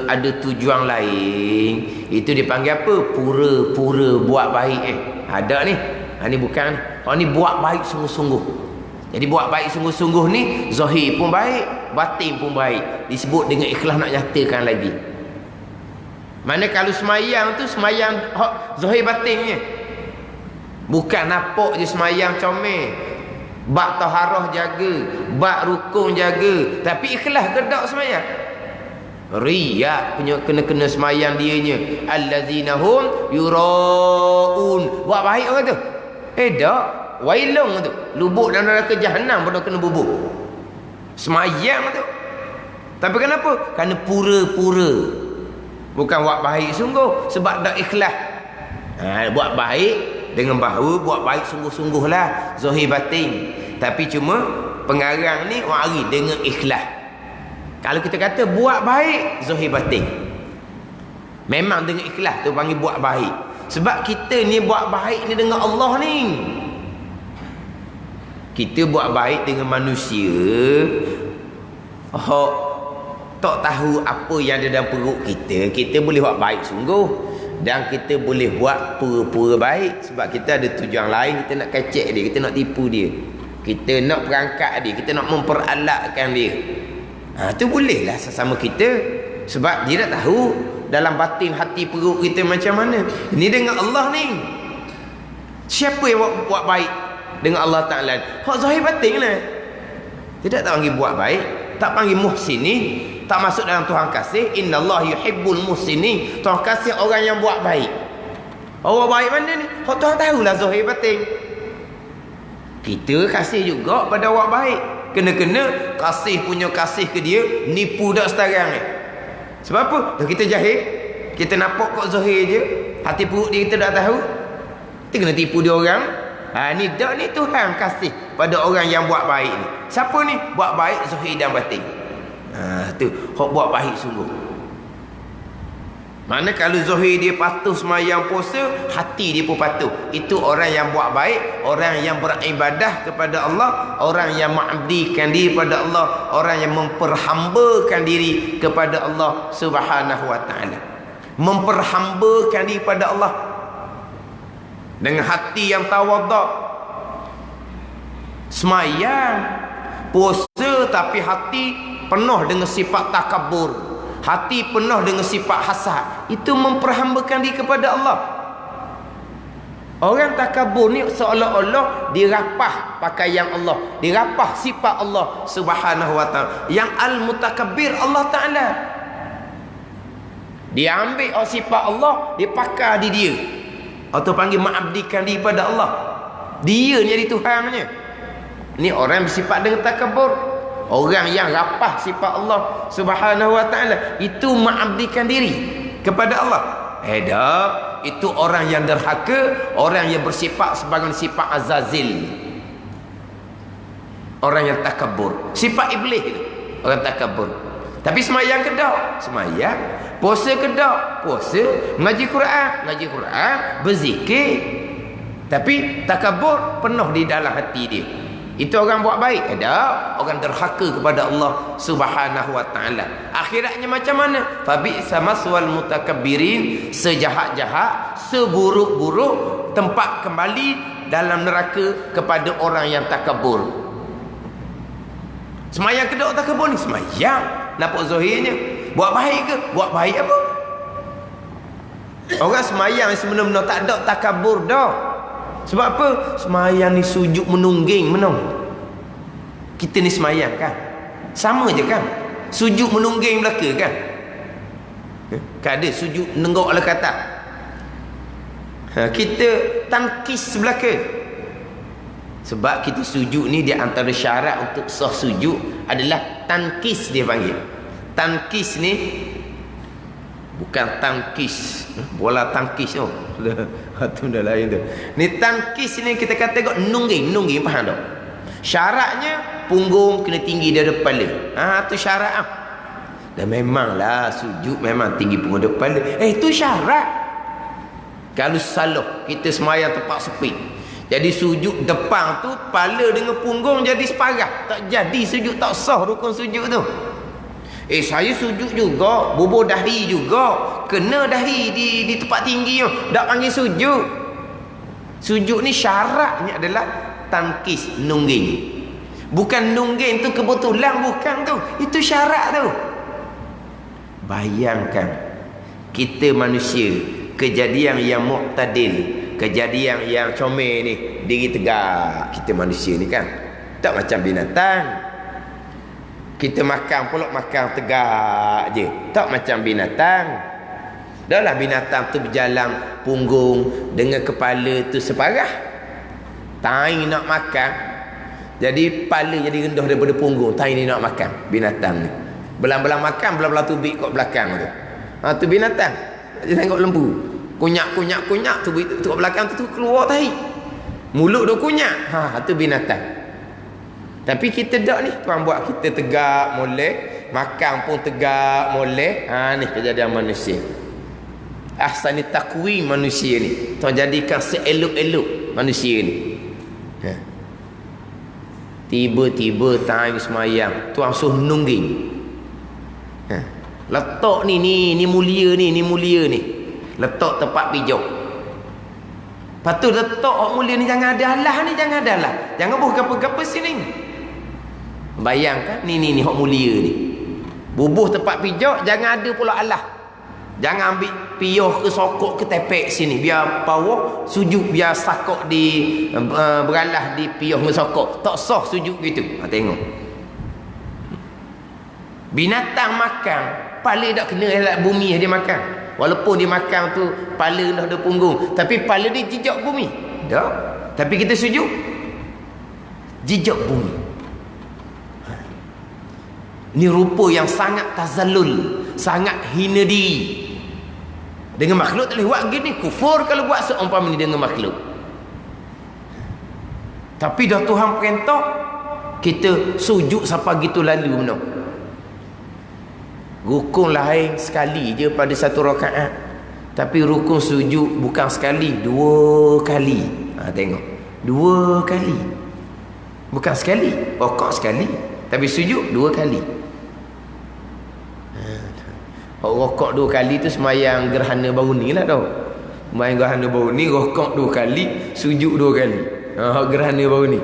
ada tujuan lain. Itu dipanggil apa? Pura-pura buat baik. Ada ni. Ni bukan. Ni buat baik sungguh-sungguh. Jadi buat baik sungguh-sungguh ni zahir pun baik, batin pun baik. Disebut dengan ikhlas nak nyatakan lagi. Mana kalau semayang tu semayang zahir batinnya. Bukan nampak je semayang comel. Bak taharah jaga, bak rukun jaga, tapi ikhlas ke tak semayang? Riya punya kena-kena semayang dianya. Allazina hum yuraun. Buat baik orang tu. Tak. Wailung tu. Lubuk dalam neraka jahanam pun kena bubuk. Semayang tu. Tapi kenapa? Kerana pura-pura. Bukan buat baik sungguh. Sebab tak ikhlas. Buat baik dengan bahawa buat baik sungguh-sungguh lah, zahir batin. Tapi cuma pengarang ni wari dengan ikhlas. Kalau kita kata buat baik zahir batin, memang dengan ikhlas tu panggil buat baik. Sebab kita ni buat baik ni dengan Allah ni. Kita buat baik dengan manusia, tak tahu apa yang ada dalam perut kita, kita boleh buat baik sungguh. Dan kita boleh buat pura-pura baik. Sebab kita ada tujuan lain. Kita nak kecek dia, kita nak tipu dia, kita nak perangkat dia, kita nak memperalatkan dia. Itu bolehlah sesama kita. Sebab dia tak tahu dalam batin hati perut kita macam mana. Ini dengan Allah ni. Siapa yang buat baik dengan Allah Ta'ala? Hak zahir batin lah. Tidak tak panggil buat baik, tak panggil muhsinin, tak masuk dalam Tuhan kasih. Innallaha yuhibbul muhsinin. Tuhan kasih orang yang buat baik. Orang baik mana ni? Hak Tuhan tahulah zahir batin. Kita kasih juga pada orang baik. Kena-kena kasih punya kasih ke dia, nipu dak sekarang ni. Sebab apa? Dah kita jahil, kita nampak kok zahir je, hati perut dia kita tak tahu. Kita kena tipu dia orang. Ni dak ni Tuhan kasih pada orang yang buat baik ni. Siapa ni? Buat baik zahir dan batin. Tu hok buat baik sungguh. Mana kalau zahir dia patuh semayang puasa, hati dia pun patuh. Itu orang yang buat baik, orang yang beribadah kepada Allah, orang yang mengabdikan diri kepada Allah, orang yang memperhambakan diri kepada Allah Subhanahu wa taala. Memperhambakan diri kepada Allah dengan hati yang tawaduk. Semayang, puasa tapi hati penuh dengan sifat takabur, hati penuh dengan sifat hasad. Itu memperhambakan diri kepada Allah. Orang takabur ni seolah-olah dirapah pakaian Allah, dirapah sifat Allah Subhanahu wa taala. Yang al-mutakabbir Allah Taala, dia ambil sifat Allah, dia pakar di dia, atau panggil mengabdikan diri pada Allah. Dia jadi Tuhannya. Ni orang bersifat dengan takabur. Orang yang rapah sifat Allah Subhanahu wa taala, itu mengabdikan diri kepada Allah. Tak, itu orang yang derhaka, orang yang bersifat sebagai sifat azazil, orang yang takabur, sifat iblis itu, orang takabur. Tapi semayang ke tak? Semayang. Puasa ke tak? Puasa. Ngaji Quran, berzikir. Tapi takabur penuh di dalam hati dia. Itu orang buat baik? Ada. Orang derhaka kepada Allah Subhanahu wa taala. Akhiratnya macam mana? Fabi'sa maswal mutakabbirin. Sejahat-jahat, seburuk-buruk tempat kembali dalam neraka kepada orang yang takabur. Semayang ke tak takabur ni? Semayang. Nampak zahirnya. Buat baik ke? Buat baik apa? Orang semayang sebenarnya tak ada takabur dah. Sebab apa? Semayang ni sujud menungging menang. Kita ni semayang kan, sama je kan? Sujud menungging belaka kan? Kan ada sujud nenggok lah kata. Kita tangkis belaka. Sebab kita sujud ni di antara syarat untuk sah sujud adalah tankis, dia panggil. Tankis ni bukan tangkis, bola tangkis tu. Itu dah lain tu. Ni tangkis ni kita kata kok nungging faham tak? Syaratnya punggung kena tinggi dari kepala. Tu syarat ah. Dan memanglah sujud memang tinggi punggung dari kepala. Itu syarat. Kalau salah kita semayang tempat sepi. Jadi sujud depan tu kepala dengan punggung jadi separuh. Tak jadi sujud, tak sah rukun sujud tu. Saya sujud juga, bubuh dahi juga, kena dahi di tempat tinggi tu, tak panggil sujud. Sujud ni syaratnya adalah tankis, nungging. Bukan nungging tu kebetulan, bukan tu. Itu syarat tu. Bayangkan kita manusia, kejadian yang muqtadil, kejadian yang comel ni, diri tegak kita manusia ni kan. Tak macam binatang. Kita makan pula makan tegak je. Tak macam binatang. Dahlah binatang tu berjalan punggung dengan kepala tu separah. Tai nak makan, jadi kepala jadi rendah daripada punggung. Tai ni nak makan binatang ni. Belang-belang makan, belang-belang tubik kat belakang tu. Tu binatang. Dia tengok lembu. Kunyak tubik tu kat belakang tu keluar tai. Mulut dia kunyak. Tu binatang. Tapi kita tak ni, tuan buat kita tegak molek, makan pun tegak molek. Ni kejadian manusia. Ahsani takwim manusia ni. Tuan jadikan seelok-elok manusia ni. Tiba-tiba time semayang, tuan suruh nungging. Letak ni mulia ni. Letak tempat pijak. Lepas tu letak orang mulia ni jangan ada Allah ni, jangan ada Allah. Jangan buh gapa-gapa sini. Bayangkan ni hak mulia ni. Bubuh tempat pijak jangan ada pula Allah. Jangan ambil piyah ke sokok ke tepek sini, biar power sujud, biar sakok di beralah di piyah ke sokok. Tak sah sujud gitu. Tengok. Binatang makan, kepala tak kena elak bumi dia makan. Walaupun dia makan tu kepala dah ada punggung, tapi kepala dia jejak bumi. Tak. Tapi kita sujud jejak bumi. Ini rupa yang sangat tazallul, sangat hina diri. Dengan makhluk tak boleh buat gini, kufur kalau buat seumpama ni dengan makhluk. Tapi dah Tuhan perintah, kita sujud sampai gitu lalu mana. Rukun lain sekali je pada satu rakaat. Tapi rukun sujud bukan sekali, 2 kali. Tengok. 2 kali. Bukan sekali, rakaat sekali. Tapi sujud 2 kali. Rokok 2 kali tu semayang gerhana baru ni lah tau. Semayang gerhana baru ni, rokok 2 kali, sujud 2 kali. Gerhana baru ni.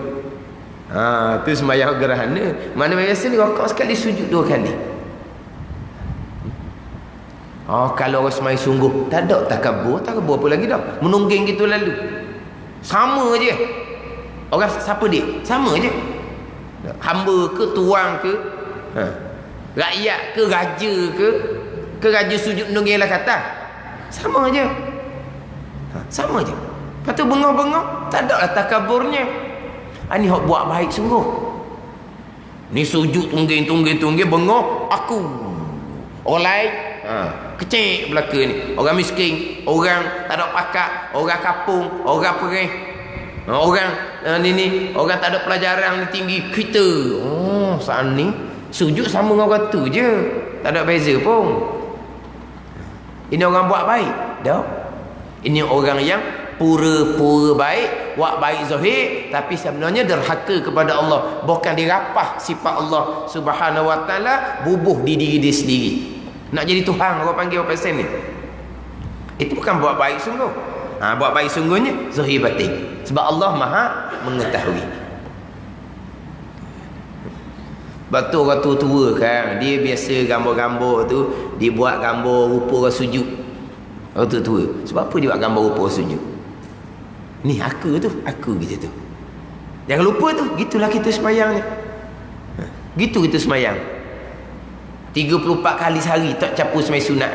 Tu semayang gerhana. Mana biasa ni rokok sekali, sujud 2 kali. Kalau orang semayang sungguh, tak ada takabur apa lagi dah. Menungging gitu lalu. Sama je. Orang siapa dia? Sama je. Hamba ke, tuang ke, rakyat ke, raja ke raja sujud menungging lah kata. Sama je. Sama je. Lepas tu bengong-bengong, tak ada lah takaburnya. Ni hok buat baik sungguh. Ni sujud tungging, bengong, aku. Orang lain, kecil belaka ni. Orang miskin, orang tak ada pakat, orang kapung, orang perih. Orang orang tak ada pelajaran tinggi, kita. Saat ni sujud sama dengan orang tu je. Tak ada beza pun. Ini orang buat baik. Tak. Ini orang yang pura-pura baik, buat baik zahir, tapi sebenarnya derhaka kepada Allah. Bukan dirapah sifat Allah Subhanahu wa taala, bubuh di diri dia sendiri. Nak jadi Tuhan, orang panggil apa pasal ni. Itu bukan buat baik sungguh. Buat baik sungguhnya zahir batin. Sebab Allah Maha mengetahui. Batu orang tua-tua kan, dia biasa gambar-gambar tu, dia buat gambar rupa orang sujud. Orang tua-tua. Sebab apa dia buat gambar rupa orang sujud? Ni aku kita tu. Jangan lupa tu, gitulah kita semayang ni. Gitu kita semayang. 34 kali sehari tak campur semayang sunat.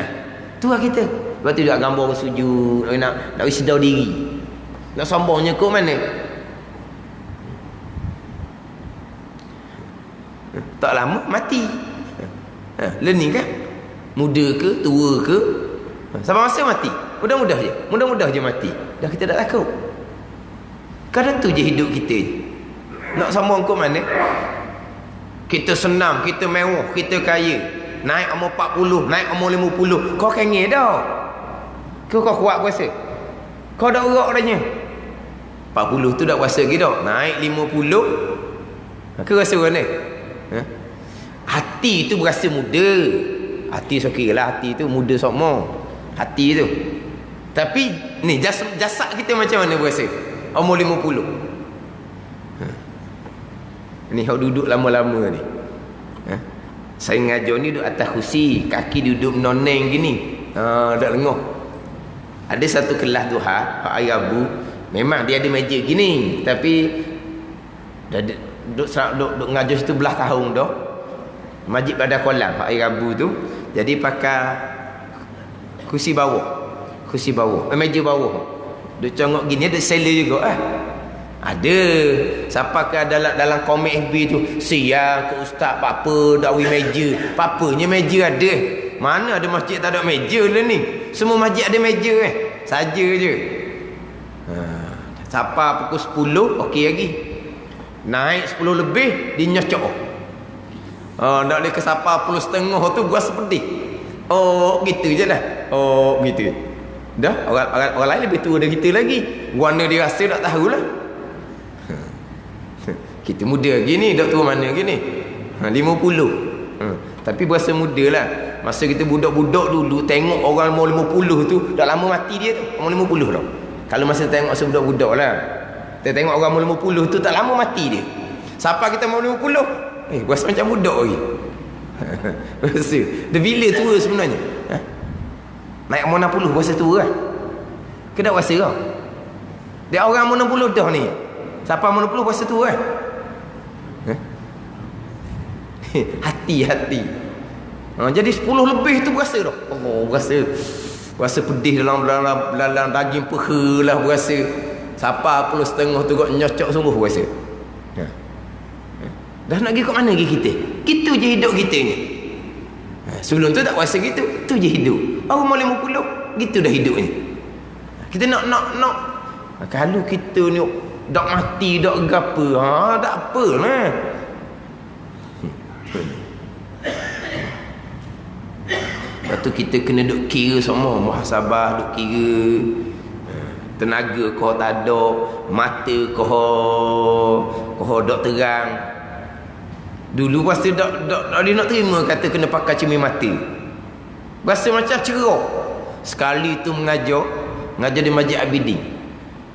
Tu lah kita. Lepas tu dia buat gambar orang sujud, nak sedar diri. Nak sombongnya ke mana? Tak lama mati. Learning kan? Muda ke, tua ke, sampai masa mati. Mudah-mudah je mati. Dah kita tak takut. Kadang tu je hidup kita. Nak sambung ke mana? Kita senang, kita mewah, kita kaya. Naik umur 40, naik umur 50. Kau kengih dah. Kau kuat puasa. Kau dah urak dah nya. 40 tu dah puasa lagi dah. Naik 50. Kau rasa mana? Hati tu berasa muda. Hati okey lah, hati tu muda sokmo. Hati tu. Tapi ni jasad kita macam mana berasa? Umur 50. Ni hau duduk lama-lama ni. Saya ngajar ni duduk atas kursi, kaki duduk menoneng gini. Tak lengah. Ada satu kelas duha, Pak Rabu, memang dia ada meja gini, tapi dah duduk ngajar situ belah tahun dah. Masjid pada kolam Pak Rabu tu. Jadi pakai kursi bawah, meja bawah. Duk congok gini ada seller juga Ada. Siapa ke dalam komen FB tu, siang ke ustaz apa dak wi meja. Papanya meja ada. Mana ada masjid tak ada meja lah ni. Semua masjid ada meja saja je. Siapa pukul 10 okey lagi. Naik 10 lebih dia nyocok. Nak dia ke siapa 10.30 tu gua sepedih. Gitu je lah. Gitu. Dah orang lain lebih tua dari kita lagi. Warna dia rasa tak tahulah. Kita muda gini, dak tua mana gini. 50. Tapi berasa muda lah. Masa kita budak-budak dulu tengok orang umur 50 tu dah lama mati dia tu. Umur 50 dah. Kalau masa tengok masa budak-budak lah. Kita tengok orang umur 50 tu tak lama mati dia. Siapa kita umur 50? Berasa macam budak lagi. Berasa. Dia bila tua sebenarnya? Naik umur 60 berasa tua lah. Ke tak berasa kau? Dia orang umur 60 dah ni. Siapa umur 60 berasa tua kan? Hati-hati. Jadi 10 lebih tu berasa dah. Berasa pedih dalam daging peha lah berasa. Siapa 10.30 tu kau nyocok sungguh berasa. Dah nak pergi kat mana lagi kita? Gitu je hidup kita ni. Sebelum tu tak rasa gitu. Tu je hidup. Orang umur 50 gitu dah hidup ni. Kita nak kalau kita ni dak mati dak gapo, tak apalah. Lepas tu kita kena duk kira semua, muhasabah duk kira. Tenaga kau tak ada, mata kau dak terang. Dulu pasti dak dia nak terima kata kena pakai cermin mata. Rasa macam cerah. Sekali tu mengajar di Masjid Abidin.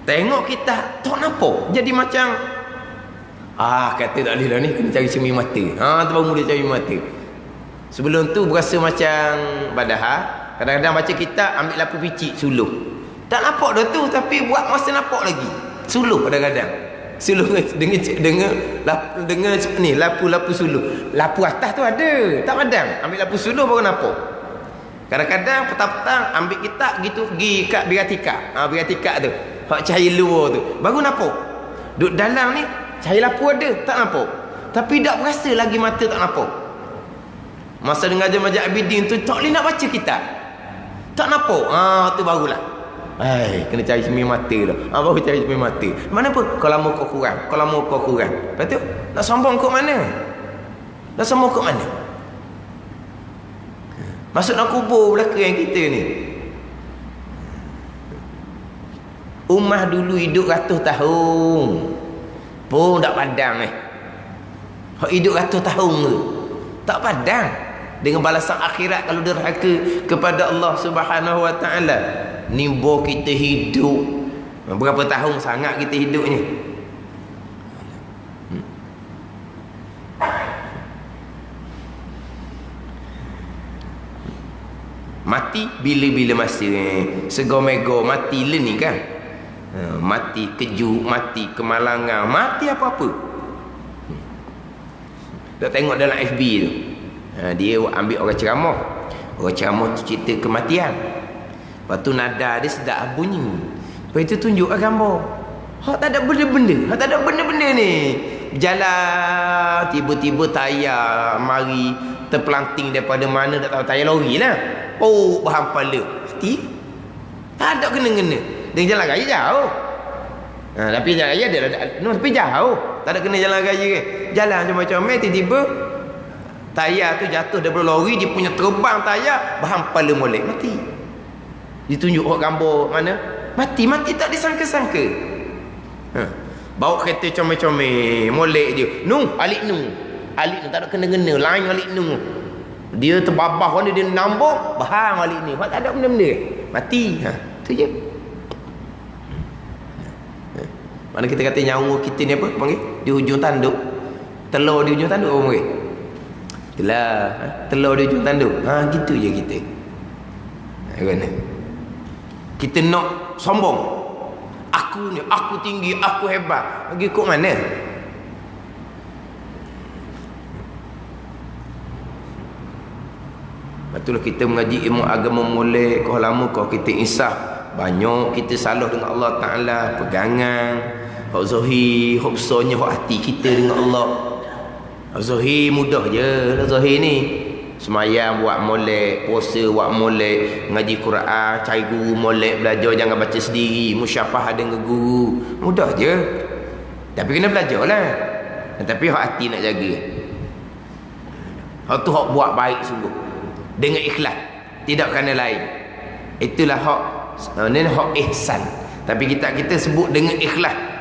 Tengok kita tak nampak. Jadi macam kata tak boleh dah ni, kena cari cermin mata. Tu baru mula cari mata. Sebelum tu berasa macam badahah. Kadang-kadang baca kitab ambil lapu picit suluh. Tak nampak dah tu tapi buat masa nampak lagi. Suluh kadang-kadang. Suluh dengan ni lapu suluh. Lapu atas tu ada, tak padang. Ambil lapu suluh baru nampak. Kadang-kadang petang-petang ambil kitab gitu pergi kat biratika. Biratika tu. Hak cahaya luar tu. Baru nampak. Duduk dalam ni cahaya lapu ada, tak nampak. Tapi tak berasa lagi mata tak nampak. Masa dengar Masjid Abidin tu tak boleh nak baca kitab. Tak nampak. Tu barulah. Kena cari cermin mata dah. Baru cari cermin mata. Mana pun kalau lama kau kurang. Lepas tu nak sambung ke mana? Masuk nak kubur belaka yang kita ni. Ummah dulu hidup 100 tahun. Pun tak padang Hak hidup 100 tahun tu. Tak padang. Dengan balasan akhirat kalau derhaka kepada Allah Subhanahu Wa Taala. Nimbo kita hidup. Berapa tahun sangat kita hidup ni? Mati bila-bila masa segomego mati le ni kan. Mati kejut, mati kemalangan, mati apa-apa. Tak tengok dalam FB tu. Dia ambil orang ceramah. Orang ceramah tu cerita kematian. Lepas tu nada dia sedap bunyi. Lepas tu tunjuk gambar. Hak tak ada benda-benda. Hak tak ada benda-benda ni. Berjalan, tiba-tiba tayar mari terpelanting daripada mana tak tahu, tayar lori lah. Oh, berhampala. Mati. Tak ada kena-kena. Dengan jalan raya jauh. Tapi jalan raya ada, tapi jauh. Tak ada kena jalan raya kan. Jalan macam-macam, tiba-tiba tayar tu jatuh daripada lori, dia punya terbang tayar, berhampala molek, mati. Ditunjuk gambar mana? Mati tak disangka-sangka. Bawa kereta comel-comel, molek dia. Alik nu, tak ada kena-kena, lain alik nu. Dia terbabah dia nambah, bahang alik ni. Tak ada benda-benda. Mati. Tu je. Mana kita kata nyawa kita ni apa? Panggil? Di hujung tanduk. Telur di hujung tanduk apa panggil? Itulah. Telur di hujung tanduk. Gitu je kita. Kan? Kita nak sombong. Aku ni, aku tinggi, aku hebat. Pergi kok mana? Itulah kita mengaji ilmu agama molek. Kau lama kau kita insaf. Banyak kita salah dengan Allah Ta'ala. Pegangan. Hak zahir, hak besarnya hak hati kita dengan Allah. Hak zahir mudah je. Zahir ni semayang buat molek, puasa buat molek, ngaji Quran, cari guru molek, belajar jangan baca sendiri, musyafahah dengan guru. Mudah je. Tapi kena belajar lah. Tapi hak hati nak jaga. Hak tu hak buat baik sungguh. Dengan ikhlas, tidak kerana lain. Itulah hak ihsan. Tapi kita sebut dengan ikhlas.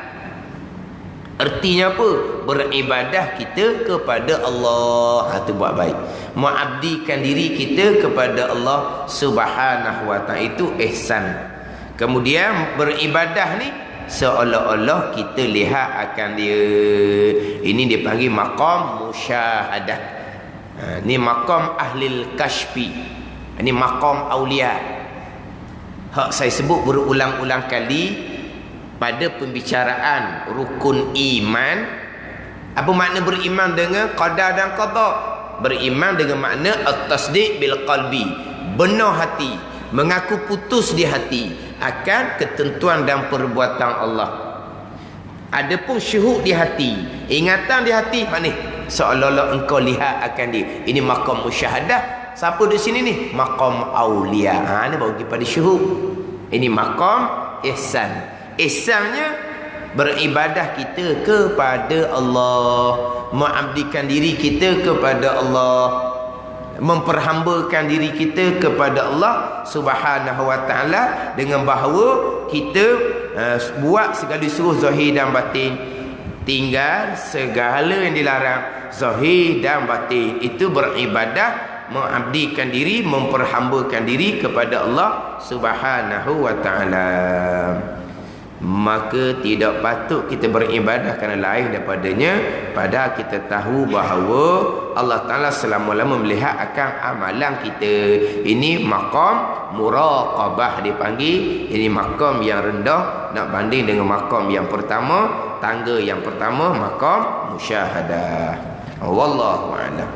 Artinya apa? Beribadah kita kepada Allah. Itu buat baik. Mengabdikan diri kita kepada Allah Subhanahu wa ta'ala, itu ihsan. Kemudian beribadah ni seolah-olah kita lihat akan dia. Ini dipanggil maqam musyahadah. Ni maqam ahlil kashfi. Ini maqam aulia. Hak saya sebut berulang-ulang kali pada pembicaraan rukun iman. Apa makna beriman dengan qadar dan qada? Beriman dengan makna at-tasdiq bil qalbi, benar hati, mengaku putus di hati akan ketentuan dan perbuatan Allah. Adapun syuhud di hati, ingatan di hati, mana seolah-olah engkau lihat akan dia. Ini maqam musyahadah. Siapa di sini ni? Maqam aulia. Ini bagi pada syuhud. Ini maqam ihsan. Ihsannya beribadah kita kepada Allah, mengabdikan diri kita kepada Allah, memperhambakan diri kita kepada Allah Subhanahu wa ta'ala, dengan bahawa kita buat segala suruh zahir dan batin, tinggal segala yang dilarang zahir dan batin. Itu beribadah, mengabdikan diri, memperhambakan diri kepada Allah Subhanahu wa ta'ala. Maka tidak patut kita beribadah kerana lain daripadanya, padahal kita tahu bahawa Allah Ta'ala selama-lama melihat akan amalan kita. Ini maqam muraqabah dipanggil. Ini maqam yang rendah nak banding dengan maqam yang pertama, tangga yang pertama, maqam musyahadah. Wallahu a'lam.